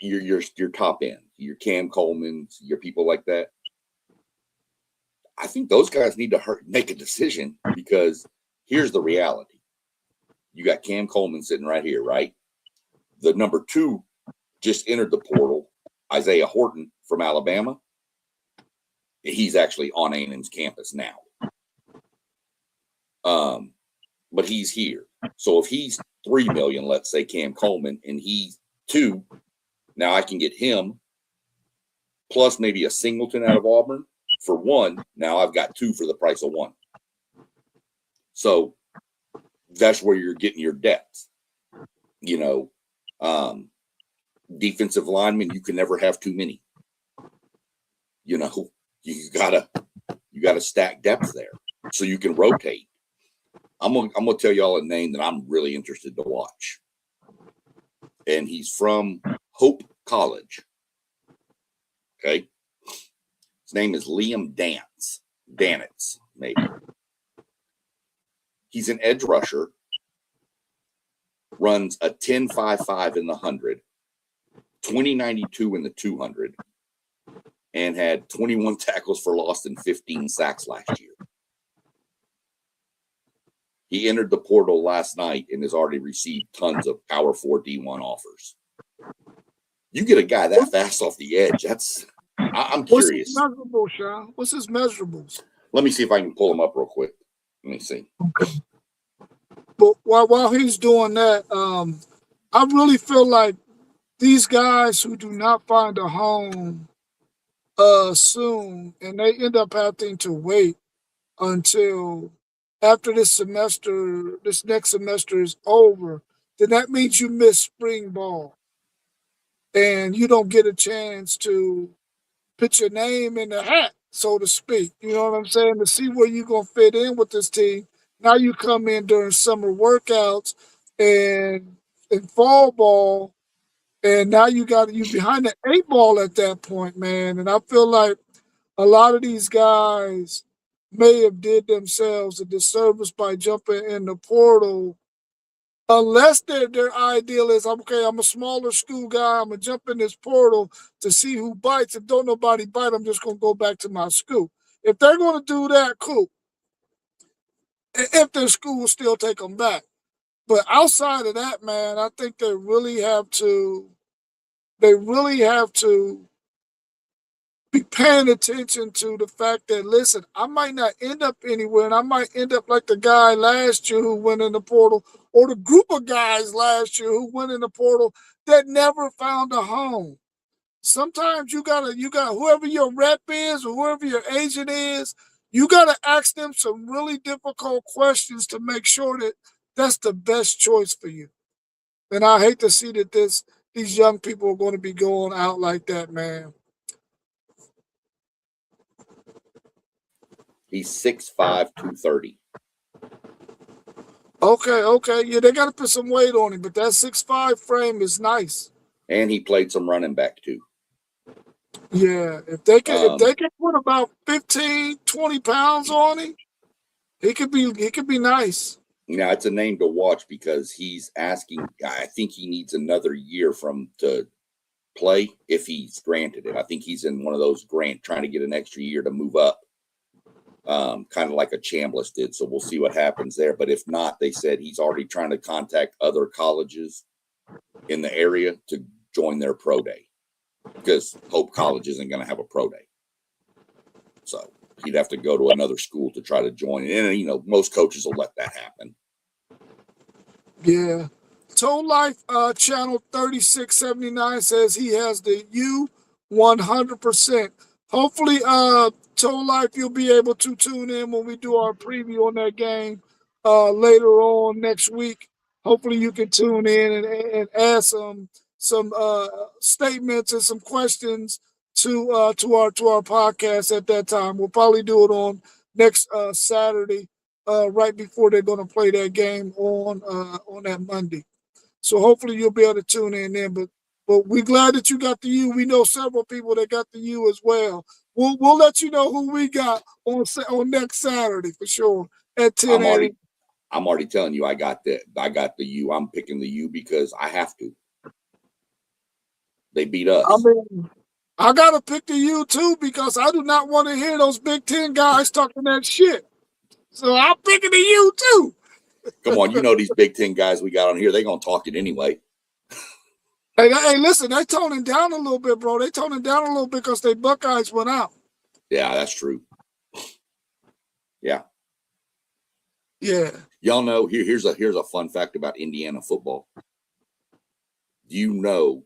your top end, your Cam Coleman's, your people like that. I think those guys need to make a decision because here's the reality. You got Cam Coleman sitting right here, right? The number 2 just entered the portal, Isaiah Horton from Alabama. He's actually on A&M's campus now. But he's here. So if he's $3 million, let's say Cam Coleman, and he's 2, now I can get him plus maybe a Singleton out of Auburn for one. Now I've got 2 for the price of 1. So that's where you're getting your depth. Defensive linemen, you can never have too many. You gotta stack depth there so you can rotate. I'm gonna tell y'all a name that I'm really interested to watch, and he's from Hope College. Okay, his name is Liam Danitz, maybe. He's an edge rusher, runs a 10.55 in the 100, 20.92 in the 200, and had 21 tackles for loss and 15 sacks last year. He entered the portal last night and has already received tons of Power 4 D1 offers. You get a guy that fast off the edge. I'm curious. What's his measurable, Sean? What's his measurables? Let me see if I can pull him up real quick. Let me see. Okay. But while he's doing that, I really feel like these guys who do not find a home soon, and they end up having to wait until after this next semester is over, then that means you miss spring ball. And you don't get a chance to put your name in the hat, so to speak. You know what I'm saying? To see where you're going to fit in with this team. Now you come in during summer workouts and in fall ball, and now you behind the 8 ball at that point, man. And I feel like a lot of these guys may have did themselves a disservice by jumping in the portal, unless their ideal is, okay, I'm a smaller school guy, I'm going to jump in this portal to see who bites. If don't nobody bite, I'm just going to go back to my school. If they're going to do that, cool. If their school will still take them back. But outside of that, man, I think they really have to be paying attention to the fact that, listen, I might not end up anywhere, and I might end up like the guy last year who went in the portal, or the group of guys last year who went in the portal that never found a home. Sometimes you gotta whoever your rep is or whoever your agent is, you gotta ask them some really difficult questions to make sure that that's the best choice for you. And I hate to see that these young people are going to be going out like that, man. He's 6'5", 230. Okay. Yeah, they got to put some weight on him, but that 6'5" frame is nice. And he played some running back too. Yeah, if they can put about 15, 20 pounds on him, he could be nice. Now it's a name to watch because he's asking. I think he needs another year to play if he's granted it. I think he's in one of those trying to get an extra year to move up. Kind of like a Chambliss did. So we'll see what happens there. But if not, they said he's already trying to contact other colleges in the area to join their pro day, because Hope College isn't going to have a pro day. So he'd have to go to another school to try to join. And, most coaches will let that happen. Yeah. Toe Life channel 3679 says he has the U 100%. Hopefully, Toe Life, you'll be able to tune in when we do our preview on that game later on next week. Hopefully, you can tune in and add some statements and some questions to our podcast at that time. We'll probably do it on next Saturday, right before they're going to play that game on that Monday. So hopefully you'll be able to tune in then. But we're glad that you got the U. We know several people that got the U as well. We'll let you know who we got on next Saturday for sure at 10 a.m. I'm already telling you, I got the U. I'm picking the U because I have to. They beat us. I mean, I gotta pick the U too because I do not want to hear those Big Ten guys talking that shit. So I'm picking the U too. Come on, these Big Ten guys we got on here, they're going to talk it anyway. Hey, listen, they toning down a little bit, bro. They toning down a little bit because they Buckeyes went out. Yeah, that's true. Yeah. Yeah. Y'all know, here's a fun fact about Indiana football. Do you know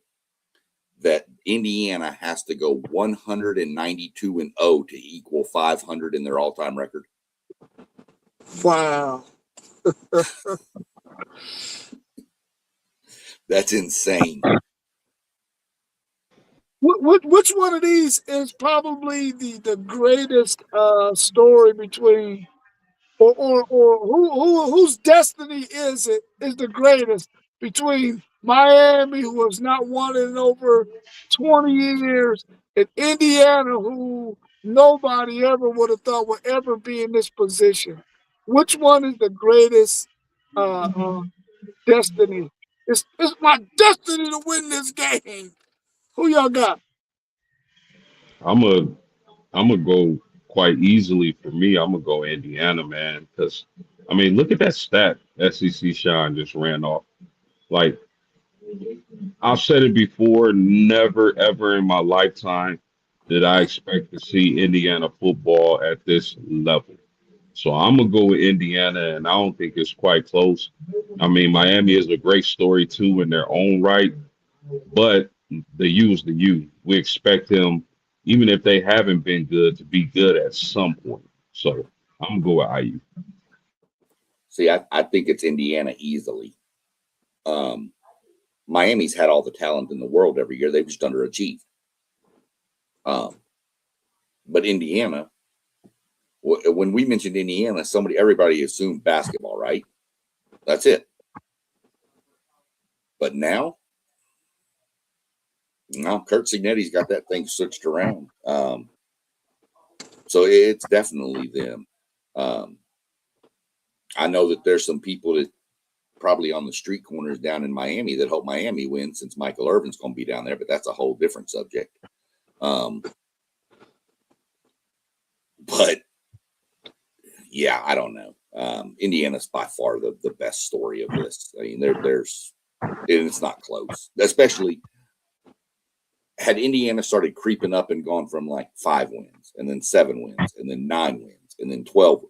that Indiana has to go 192-0 to equal 500 in their all-time record? Wow. That's insane. Which one of these is probably the greatest story between, or whose destiny is the greatest between Miami, who has not won in over 20 years, and Indiana, who nobody ever would have thought would ever be in this position? Which one is the greatest destiny? It's my destiny to win this game. Who y'all got? I'm a I'm gonna go quite easily for me. I'm gonna go Indiana, man, because I mean, look at that stat SEC Shine just ran off. Like I've said it before, never ever in my lifetime did I expect to see Indiana football at this level. So I'm gonna go with Indiana, and I don't think it's quite close. I mean, Miami is a great story too in their own right, but the U is the U. We expect them, even if they haven't been good, to be good at some point. So I'm gonna go with IU. See, I think it's Indiana easily. Miami's had all the talent in the world every year. They've just underachieved. But Indiana, when we mentioned Indiana, everybody assumed basketball, right? That's it. But now, Kurt Signetti's got that thing switched around. So it's definitely them. I know that there's some people that probably on the street corners down in Miami that hope Miami wins since Michael Irvin's going to be down there, but that's a whole different subject. But yeah, I don't know. Indiana's by far the best story of this. I mean, there's and it's not close. Especially had Indiana started creeping up and gone from like 5 wins and then 7 wins and then 9 wins and then 12.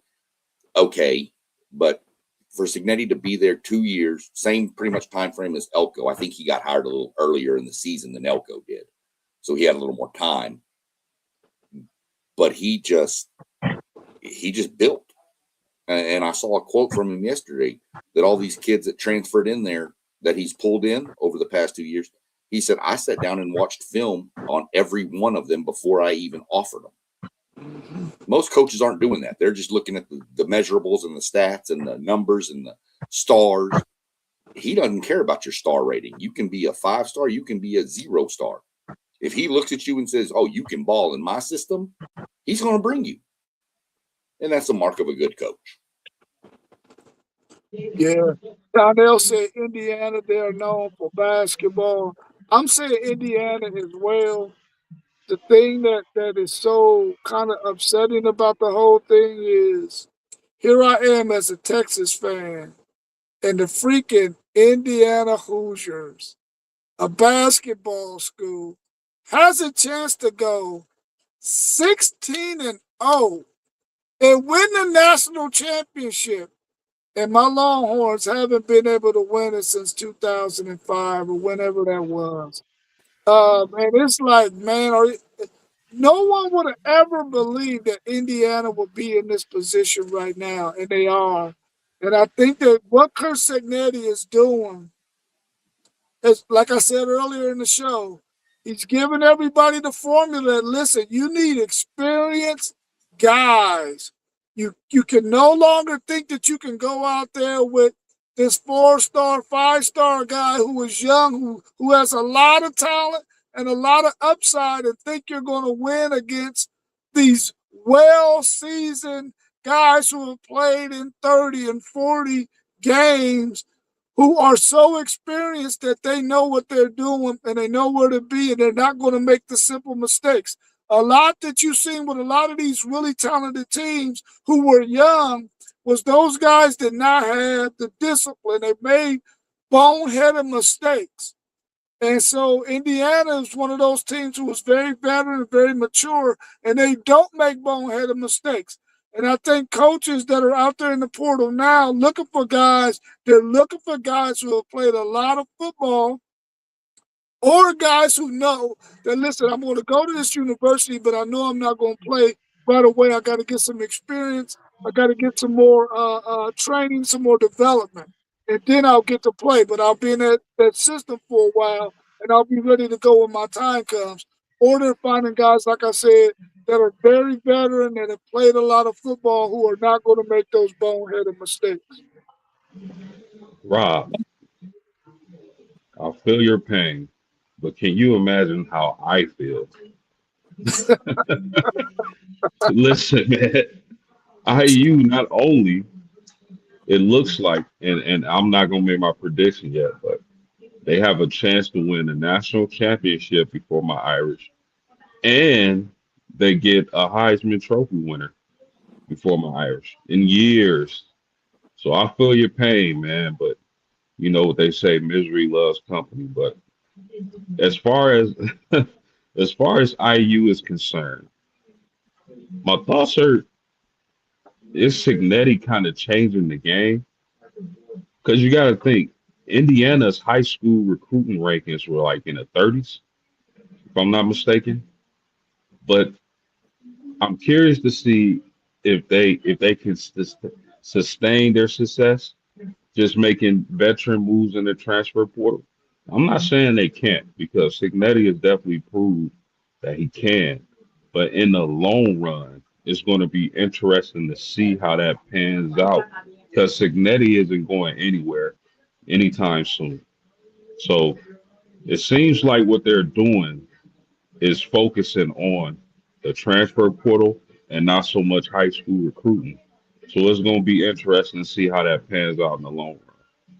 Okay, but for Signetti to be there 2 years, same pretty much time frame as Elko. I think he got hired a little earlier in the season than Elko did, so he had a little more time. But he just built. And I saw a quote from him yesterday that all these kids that transferred in there that he's pulled in over the past 2 years, he said, I sat down and watched film on every one of them before I even offered them. Most coaches aren't doing that. They're just looking at the measurables and the stats and the numbers and the stars. He doesn't care about your star rating. You can be a 5-star. You can be a 0-star. If he looks at you and says, oh, you can ball in my system, he's going to bring you. And that's a mark of a good coach. Yeah. Donnell said Indiana, they are known for basketball. I'm saying Indiana as well. The thing that is so kind of upsetting about the whole thing is here I am as a Texas fan, and the freaking Indiana Hoosiers, a basketball school, has a chance to go 16-0 and win the national championship. And my Longhorns haven't been able to win it since 2005 or whenever that was. And it's like, man, no one would have ever believed that Indiana would be in this position right now, and they are. And I think that what Kurt Signetti is doing is, like I said earlier in the show, he's giving everybody the formula. Listen, you need experienced guys. You can no longer think that you can go out there with this 4-star, 5-star guy who is young, who has a lot of talent and a lot of upside, and think you're going to win against these well-seasoned guys who have played in 30 and 40 games, who are so experienced that they know what they're doing and they know where to be, and they're not going to make the simple mistakes. A lot that you've seen with a lot of these really talented teams who were young was those guys did not have the discipline. They made boneheaded mistakes. And so Indiana is one of those teams who was very veteran and very mature, and they don't make boneheaded mistakes. And I think coaches that are out there in the portal now looking for guys, they're looking for guys who have played a lot of football or guys who know that, listen, I'm going to go to this university, but I know I'm not going to play right away. I got to get some experience. I got to get some more training, some more development, and then I'll get to play. But I'll be in that system for a while, and I'll be ready to go when my time comes. Or they're finding guys, like I said, that are very veteran, that have played a lot of football, who are not going to make those boneheaded mistakes. Rob, I feel your pain, but can you imagine how I feel? Listen, man, IU not only it looks like, and I'm not gonna make my prediction yet, but they have a chance to win the national championship before my Irish, and they get a Heisman Trophy winner before my Irish in years. So I feel your pain, man, but you know what they say, misery loves company. But as far as as far as IU is concerned, my thoughts are is Signetti kind of changing the game? Because you got to think, Indiana's high school recruiting rankings were like in the 30s, if I'm not mistaken. But I'm curious to see if they can sustain their success, just making veteran moves in the transfer portal. I'm not saying they can't because Signetti has definitely proved that he can. But in the long run, it's going to be interesting to see how that pans out because Signetti isn't going anywhere anytime soon. So it seems like what they're doing is focusing on the transfer portal and not so much high school recruiting. So it's going to be interesting to see how that pans out in the long run.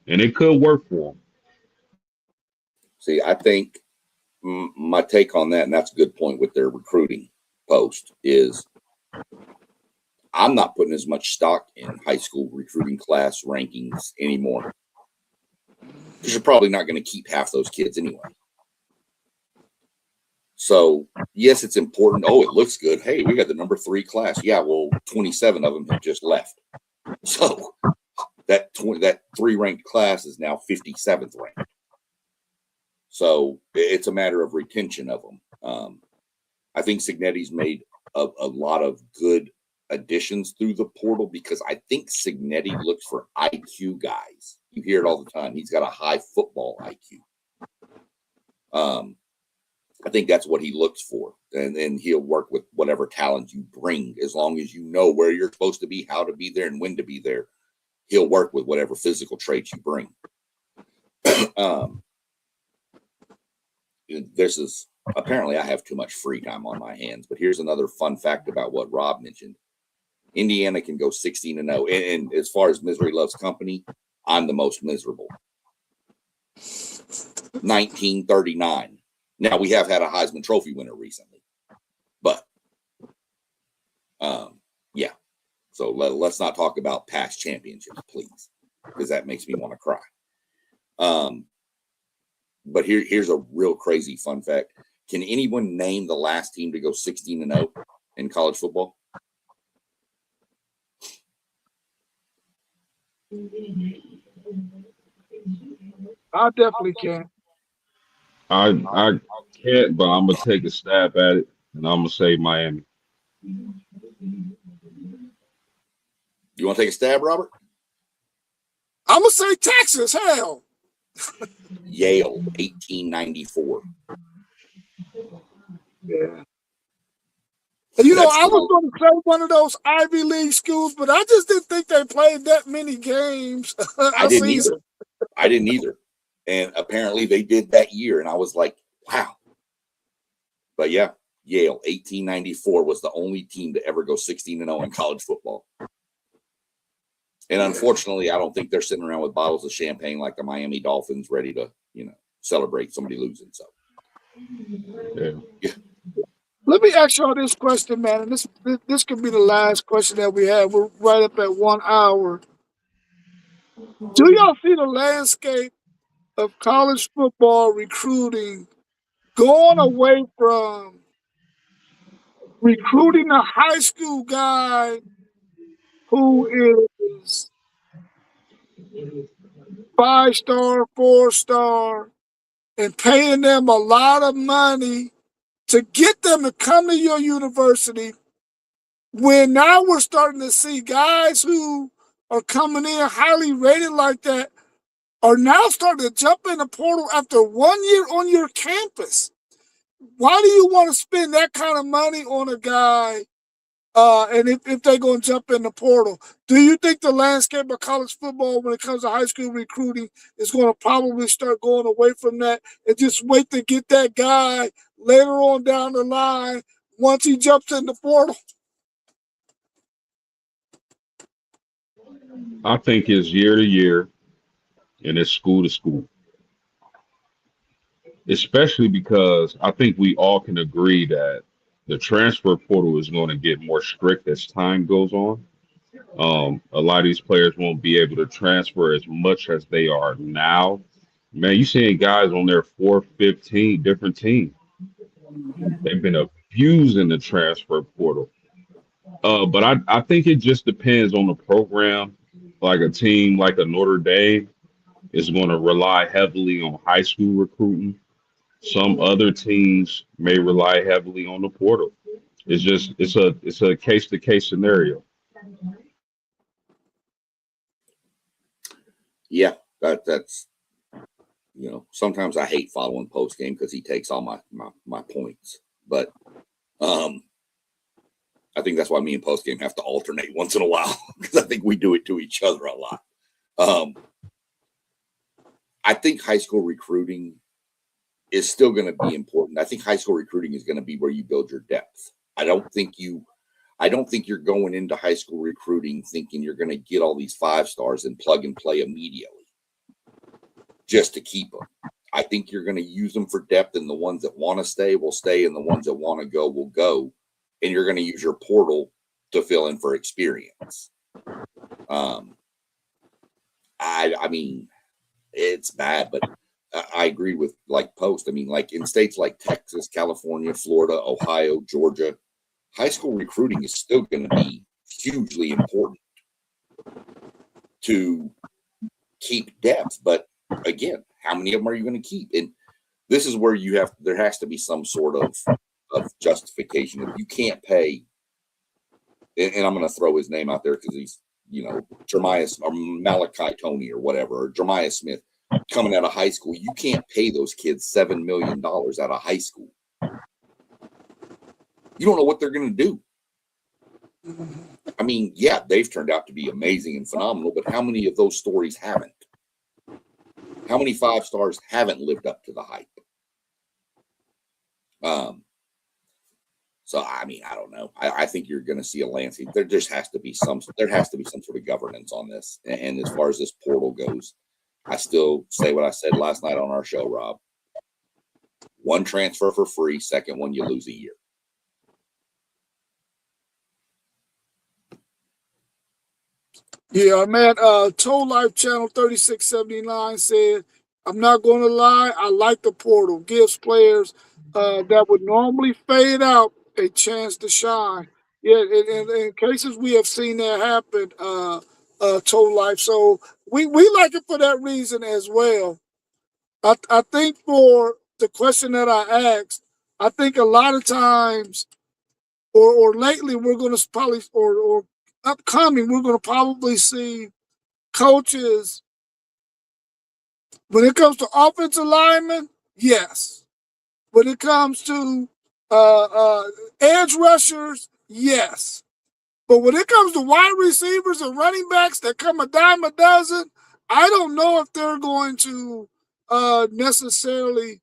And it could work for them. See, I think my take on that, and that's a good point with their recruiting post, is I'm not putting as much stock in high school recruiting class rankings anymore because you're probably not going to keep half those kids anyway. So, yes, it's important. Oh, it looks good. Hey, we got the number 3 class. Yeah, well, 27 of them have just left. So that 3 ranked class is now 57th ranked. So it's a matter of retention of them. I think Signetti's made a lot of good additions through the portal because I think Signetti looks for IQ guys. You hear it all the time. He's got a high football IQ. I think that's what he looks for. And then he'll work with whatever talent you bring as long as you know where you're supposed to be, how to be there, and when to be there. He'll work with whatever physical traits you bring. This is apparently I have too much free time on my hands, but here's another fun fact about what Rob mentioned. Indiana can go 16-0. And as far as misery loves company, I'm the most miserable. 1939. Now, we have had a Heisman Trophy winner recently, but yeah. So let's not talk about past championships, please, because that makes me want to cry. But here's a real crazy fun fact. Can anyone name the last team to go 16-0 in college football? I definitely can. I can't, but I'm gonna take a stab at it, and I'm gonna say Miami. You want to take a stab, Robert? I'm going to say Texas. Hell. Yale, 1894. Yeah. And, I was going to say one of those Ivy League schools, but I just didn't think they played that many games I didn't either. And apparently they did that year. And I was like, wow. But yeah, Yale, 1894 was the only team to ever go 16-0 in college football. And unfortunately, I don't think they're sitting around with bottles of champagne like the Miami Dolphins ready to, celebrate somebody losing. So, Yeah. Let me ask y'all this question, man. And this could be the last question that we have. We're right up at 1 hour. Do y'all see the landscape of college football recruiting going away from recruiting a high school guy who is 5-star, 4-star, and paying them a lot of money to get them to come to your university, when now we're starting to see guys who are coming in highly rated like that are now starting to jump in the portal after 1 year on your campus. Why do you want to spend that kind of money on a guy? And if they're going to jump in the portal, do you think the landscape of college football when it comes to high school recruiting is going to probably start going away from that and just wait to get that guy later on down the line once he jumps in the portal? I think it's year to year and it's school to school, especially because I think we all can agree that the transfer portal is going to get more strict as time goes on. A lot of these players won't be able to transfer as much as they are now. Man, you seeing guys on their 4-15 different teams. They've been abusing the transfer portal. But I think it just depends on the program. Like a team like a Notre Dame is going to rely heavily on high school recruiting. Some other teams may rely heavily on the portal. It's a case to case scenario. Yeah, that's sometimes I hate following post game because he takes all my points. But I think that's why me and post game have to alternate once in a while because I think we do it to each other a lot. I think high school recruiting is still going to be important. I think high school recruiting is going to be where you build your depth. I don't think you're going into high school recruiting thinking you're going to get all these 5-stars and plug and play immediately just to keep them. I think you're going to use them for depth, and the ones that want to stay will stay, and the ones that want to go will go. And you're going to use your portal to fill in for experience. I mean, it's bad, but I agree with like Post. I mean, like in states like Texas, California, Florida, Ohio, Georgia, high school recruiting is still going to be hugely important to keep depth. But again, how many of them are you going to keep? And this is where there has to be some sort of justification. If you can't pay, and I'm going to throw his name out there because he's, Jeremiah or Malachi Tony or whatever, or Jeremiah Smith coming out of high school. You can't pay those kids $7 million out of high school. You don't know what they're going to do. I mean, yeah, they've turned out to be amazing and phenomenal, but how many of those stories haven't? How many 5-stars haven't lived up to the hype? So I mean, I don't know. I think you're going to see a landscape. There has to be some sort of governance on this. And as far as this portal goes, I still say what I said last night on our show, Rob. One transfer for free, second one you lose a year. Yeah, man. Toll Life Channel 3679 said, I'm not going to lie, I like the portal. Gives players that would normally fade out a chance to shine. Yeah, in cases we have seen that happen, Toll Life. So we like it for that reason as well. I think for the question that I asked, I think a lot of times or lately we're going to probably or upcoming we're going to probably see coaches when it comes to offensive linemen. Yes, when it comes to edge rushers, yes, but when it comes to wide receivers and running backs that come a dime a dozen, I don't know if they're going to necessarily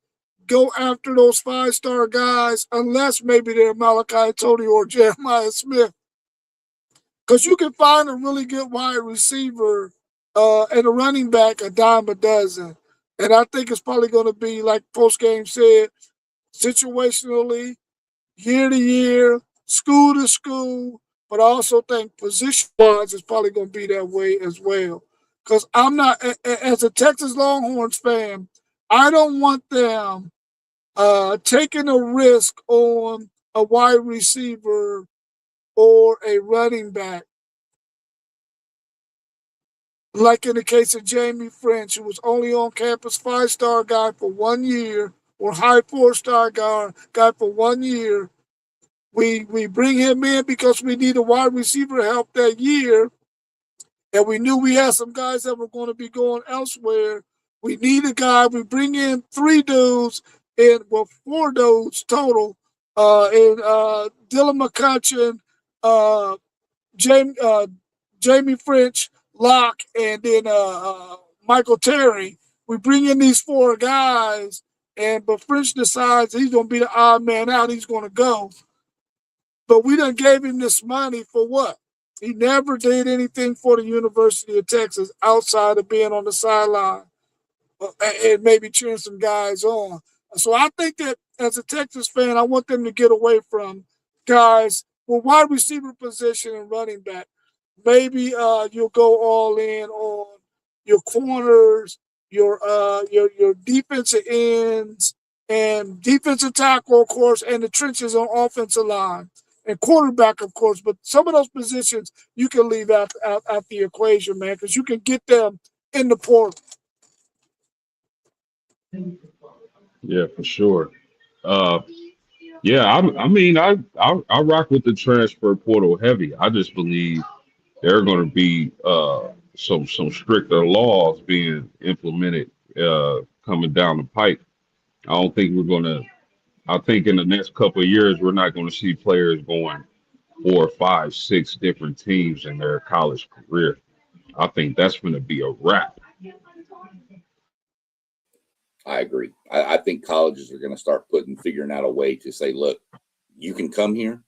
go after those 5-star guys unless maybe they're Malachi Tony or Jeremiah Smith. Because you can find a really good wide receiver and a running back a dime a dozen. And I think it's probably going to be, like post game said, situationally, year to year, school to school. But I also think position-wise it's probably going to be that way as well. Because I'm not, as a Texas Longhorns fan, I don't want them taking a risk on a wide receiver or a running back Like in the case of Jamie French, who was only on campus 5-star guy for 1 year, or high 4-star guy for 1 year. We bring him in because we need a wide receiver help that year, and we knew we had some guys that were going to be going elsewhere. We need a guy. We bring in 3 dudes, and well, 4 dudes total. And Dylan McCutcheon, uh, Jamie, Jamie French, Locke, and then Michael Terry. We bring in these 4 guys, but French decides he's going to be the odd man out. He's going to go. But we done gave him this money for what? He never did anything for the University of Texas outside of being on the sideline and maybe cheering some guys on. So I think that as a Texas fan, I want them to get away from guys with wide receiver position and running back. Maybe you'll go all in on your corners, your defensive ends, and defensive tackle, of course, and the trenches on offensive line, and quarterback, of course. But some of those positions you can leave out the equation, man, because you can get them in the portal. Yeah, for sure. Uh, yeah, I mean, I rock with the transfer portal heavy. I just believe there are going to be some stricter laws being implemented coming down the pipe. I don't think we're going to. I think in the next couple of years we're not going to see players going 4, 5, 6 different teams in their college career. I think that's going to be a wrap. I agree. I think colleges are going to start figuring out a way to say, look, you can come here,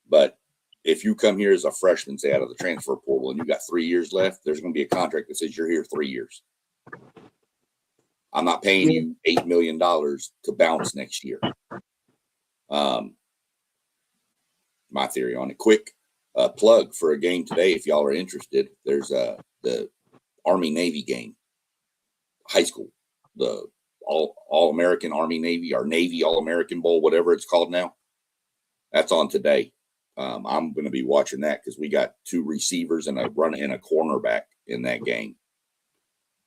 but if you come here as a freshman, say out of the transfer portal, and you got 3 years left, there's going to be a contract that says you're here 3 years. I'm not paying you $8 million to bounce next year. My theory on it. Quick plug for a game today, if y'all are interested. There's the Army Navy game, high school, the All American Army Navy or Navy All American Bowl, whatever it's called now. That's on today. I'm going to be watching that because we got 2 receivers and a cornerback in that game.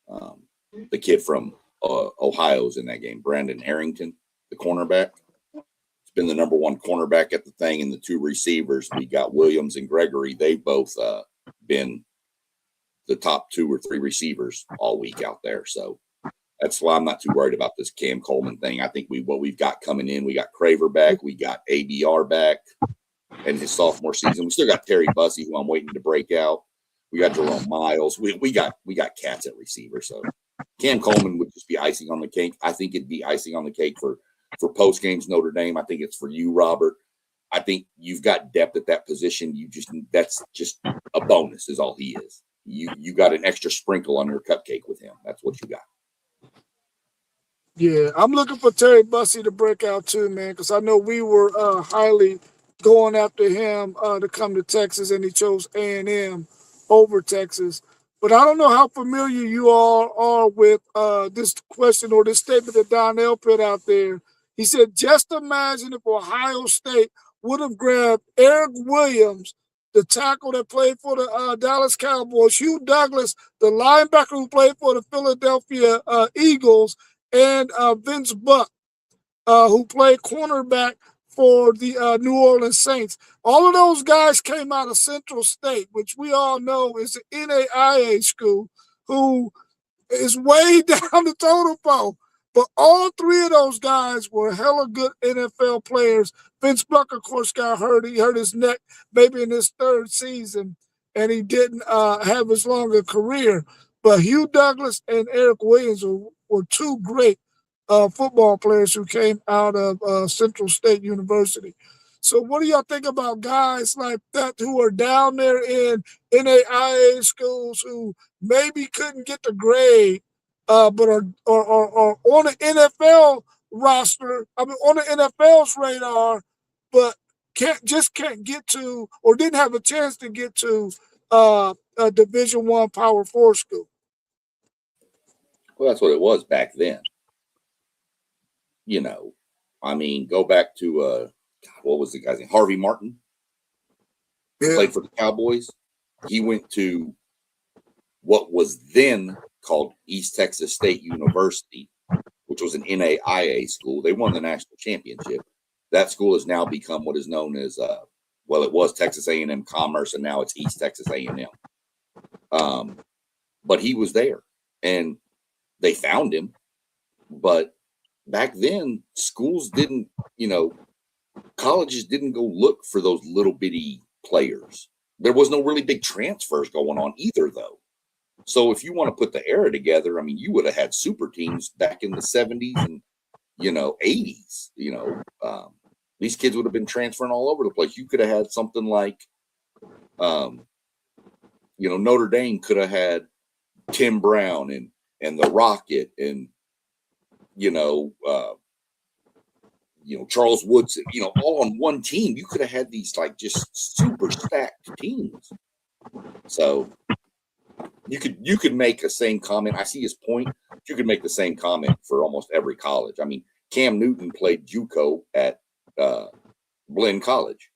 The kid from Ohio's in that game, Brandon Arrington, the cornerback. It's been the number 1 cornerback at the thing, and the 2 receivers, we got Williams and Gregory. They've both been the top 2 or 3 receivers all week out there. So that's why I'm not too worried about this Cam Coleman thing. I think what we've got coming in, we got Craver back, we got ABR back in his sophomore season. We still got Terry Bussey, who I'm waiting to break out. We got Jerome Miles. We got cats at receiver. So Cam Coleman would just be icing on the cake. I think it'd be icing on the cake for post games Notre Dame. I think it's for you, Robert. I think you've got depth at that position. That's just a bonus is all he is. You got an extra sprinkle on your cupcake with him. That's what you got. Yeah, I'm looking for Terry Bussey to break out too, man, because I know we were highly going after him to come to Texas, and he chose A&M over Texas. But I don't know how familiar you all are with this question or this statement that Donnell put out there. He said, just imagine if Ohio State would have grabbed Eric Williams, the tackle that played for the Dallas Cowboys, Hugh Douglas, the linebacker who played for the Philadelphia Eagles, and Vince Buck, who played cornerback for the New Orleans Saints. All of those guys came out of Central State, which we all know is an NAIA school, who is way down the totem pole. But all 3 of those guys were hella good NFL players. Vince Buck, of course, got hurt. He hurt his neck maybe in his 3rd season, and he didn't have as long a career. But Hugh Douglas and Eric Williams were 2 great football players who came out of Central State University. So what do y'all think about guys like that who are down there in NAIA schools who maybe couldn't get the grade, but are on the NFL roster, I mean on the NFL's radar, but can't get to, or didn't have a chance to get to a Division I Power 4 school? Well, that's what it was back then. I mean, go back to what was the guy's name? Harvey Martin. Yeah. Played for the Cowboys. He went to what was then called East Texas State University, which was an NAIA school. They won the national championship. That school has now become what is known as, well, it was Texas A&M Commerce, and now it's East Texas A&M. But he was there, and they found him. But back then, schools didn't, colleges didn't go look for those little bitty players. There was no really big transfers going on either, though. So if you want to put the era together, I mean, you would have had super teams back in the 70s and, 80s. These kids would have been transferring all over the place. You could have had something like, Notre Dame could have had Tim Brown and the Rocket and, Charles Woodson, all on one team. You could have had these like just super stacked teams. So you could make the same comment. I see his point. You could make the same comment for almost every college. I mean, Cam Newton played JUCO at Blinn College,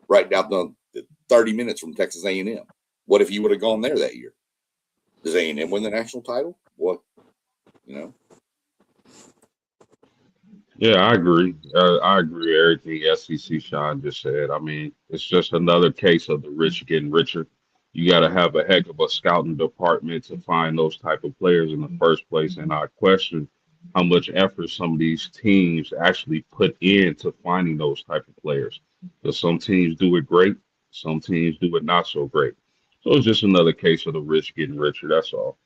right down the 30 minutes from Texas A&M. What if he would have gone there that year? Does A&M win the national title? What, Yeah, I agree. I agree with everything SEC Sean just said. I mean, it's just another case of the rich getting richer. You got to have a heck of a scouting department to find those type of players in the first place. And I question how much effort some of these teams actually put into finding those type of players. Because some teams do it great, some teams do it not so great. So it's just another case of the rich getting richer. That's all.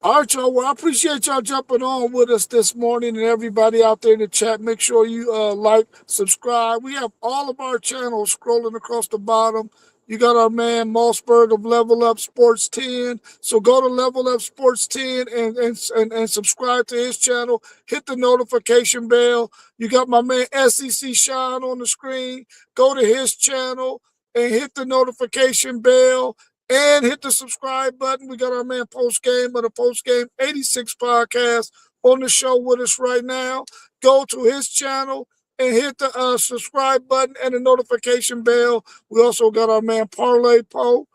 All right, y'all. Well, I appreciate y'all jumping on with us this morning, and everybody out there in the chat. Make sure you like, subscribe. We have all of our channels scrolling across the bottom. You got our man Mossberg of Level Up Sports 10. So go to Level Up Sports 10 and subscribe to his channel. Hit the notification bell. You got my man SEC Sean on the screen. Go to his channel and hit the notification bell. And hit the subscribe button. We got our man Post Game of the Post Game 86 podcast on the show with us right now. Go to his channel and hit the subscribe button and the notification bell. We also got our man Parlay Poe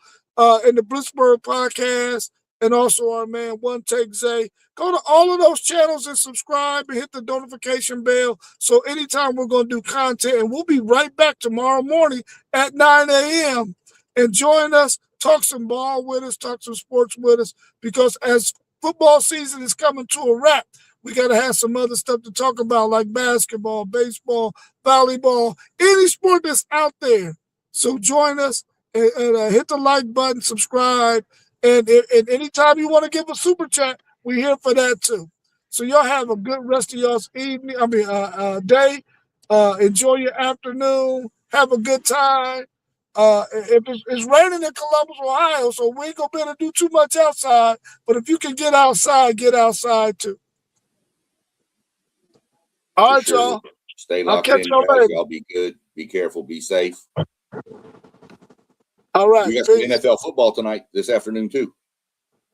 in the Blitzburg podcast, and also our man One Take Zay. Go to all of those channels and subscribe and hit the notification bell. So anytime we're going to do content, and we'll be right back tomorrow morning at 9 a.m. and join us. Talk some ball with us, talk some sports with us, because as football season is coming to a wrap, we got to have some other stuff to talk about, like basketball, baseball, volleyball, any sport that's out there. So join us and hit the like button, subscribe, and anytime you want to give a super chat, we're here for that too. So y'all have a good rest of y'all's evening. Day. Enjoy your afternoon. Have a good time. If it's raining in Columbus, Ohio, so we ain't gonna be able to do too much outside. But if you can get outside too. All for right, sure. y'all. Stay I'll locked catch in, y'all guys. later. Y'all be good. Be careful. Be safe. All right. We got some NFL football tonight, this afternoon, too.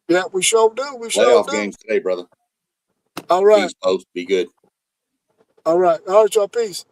Yeah, we sure do. Playoff games today, brother. All right. Peace, Post. Be good. All right. All right, y'all. Peace.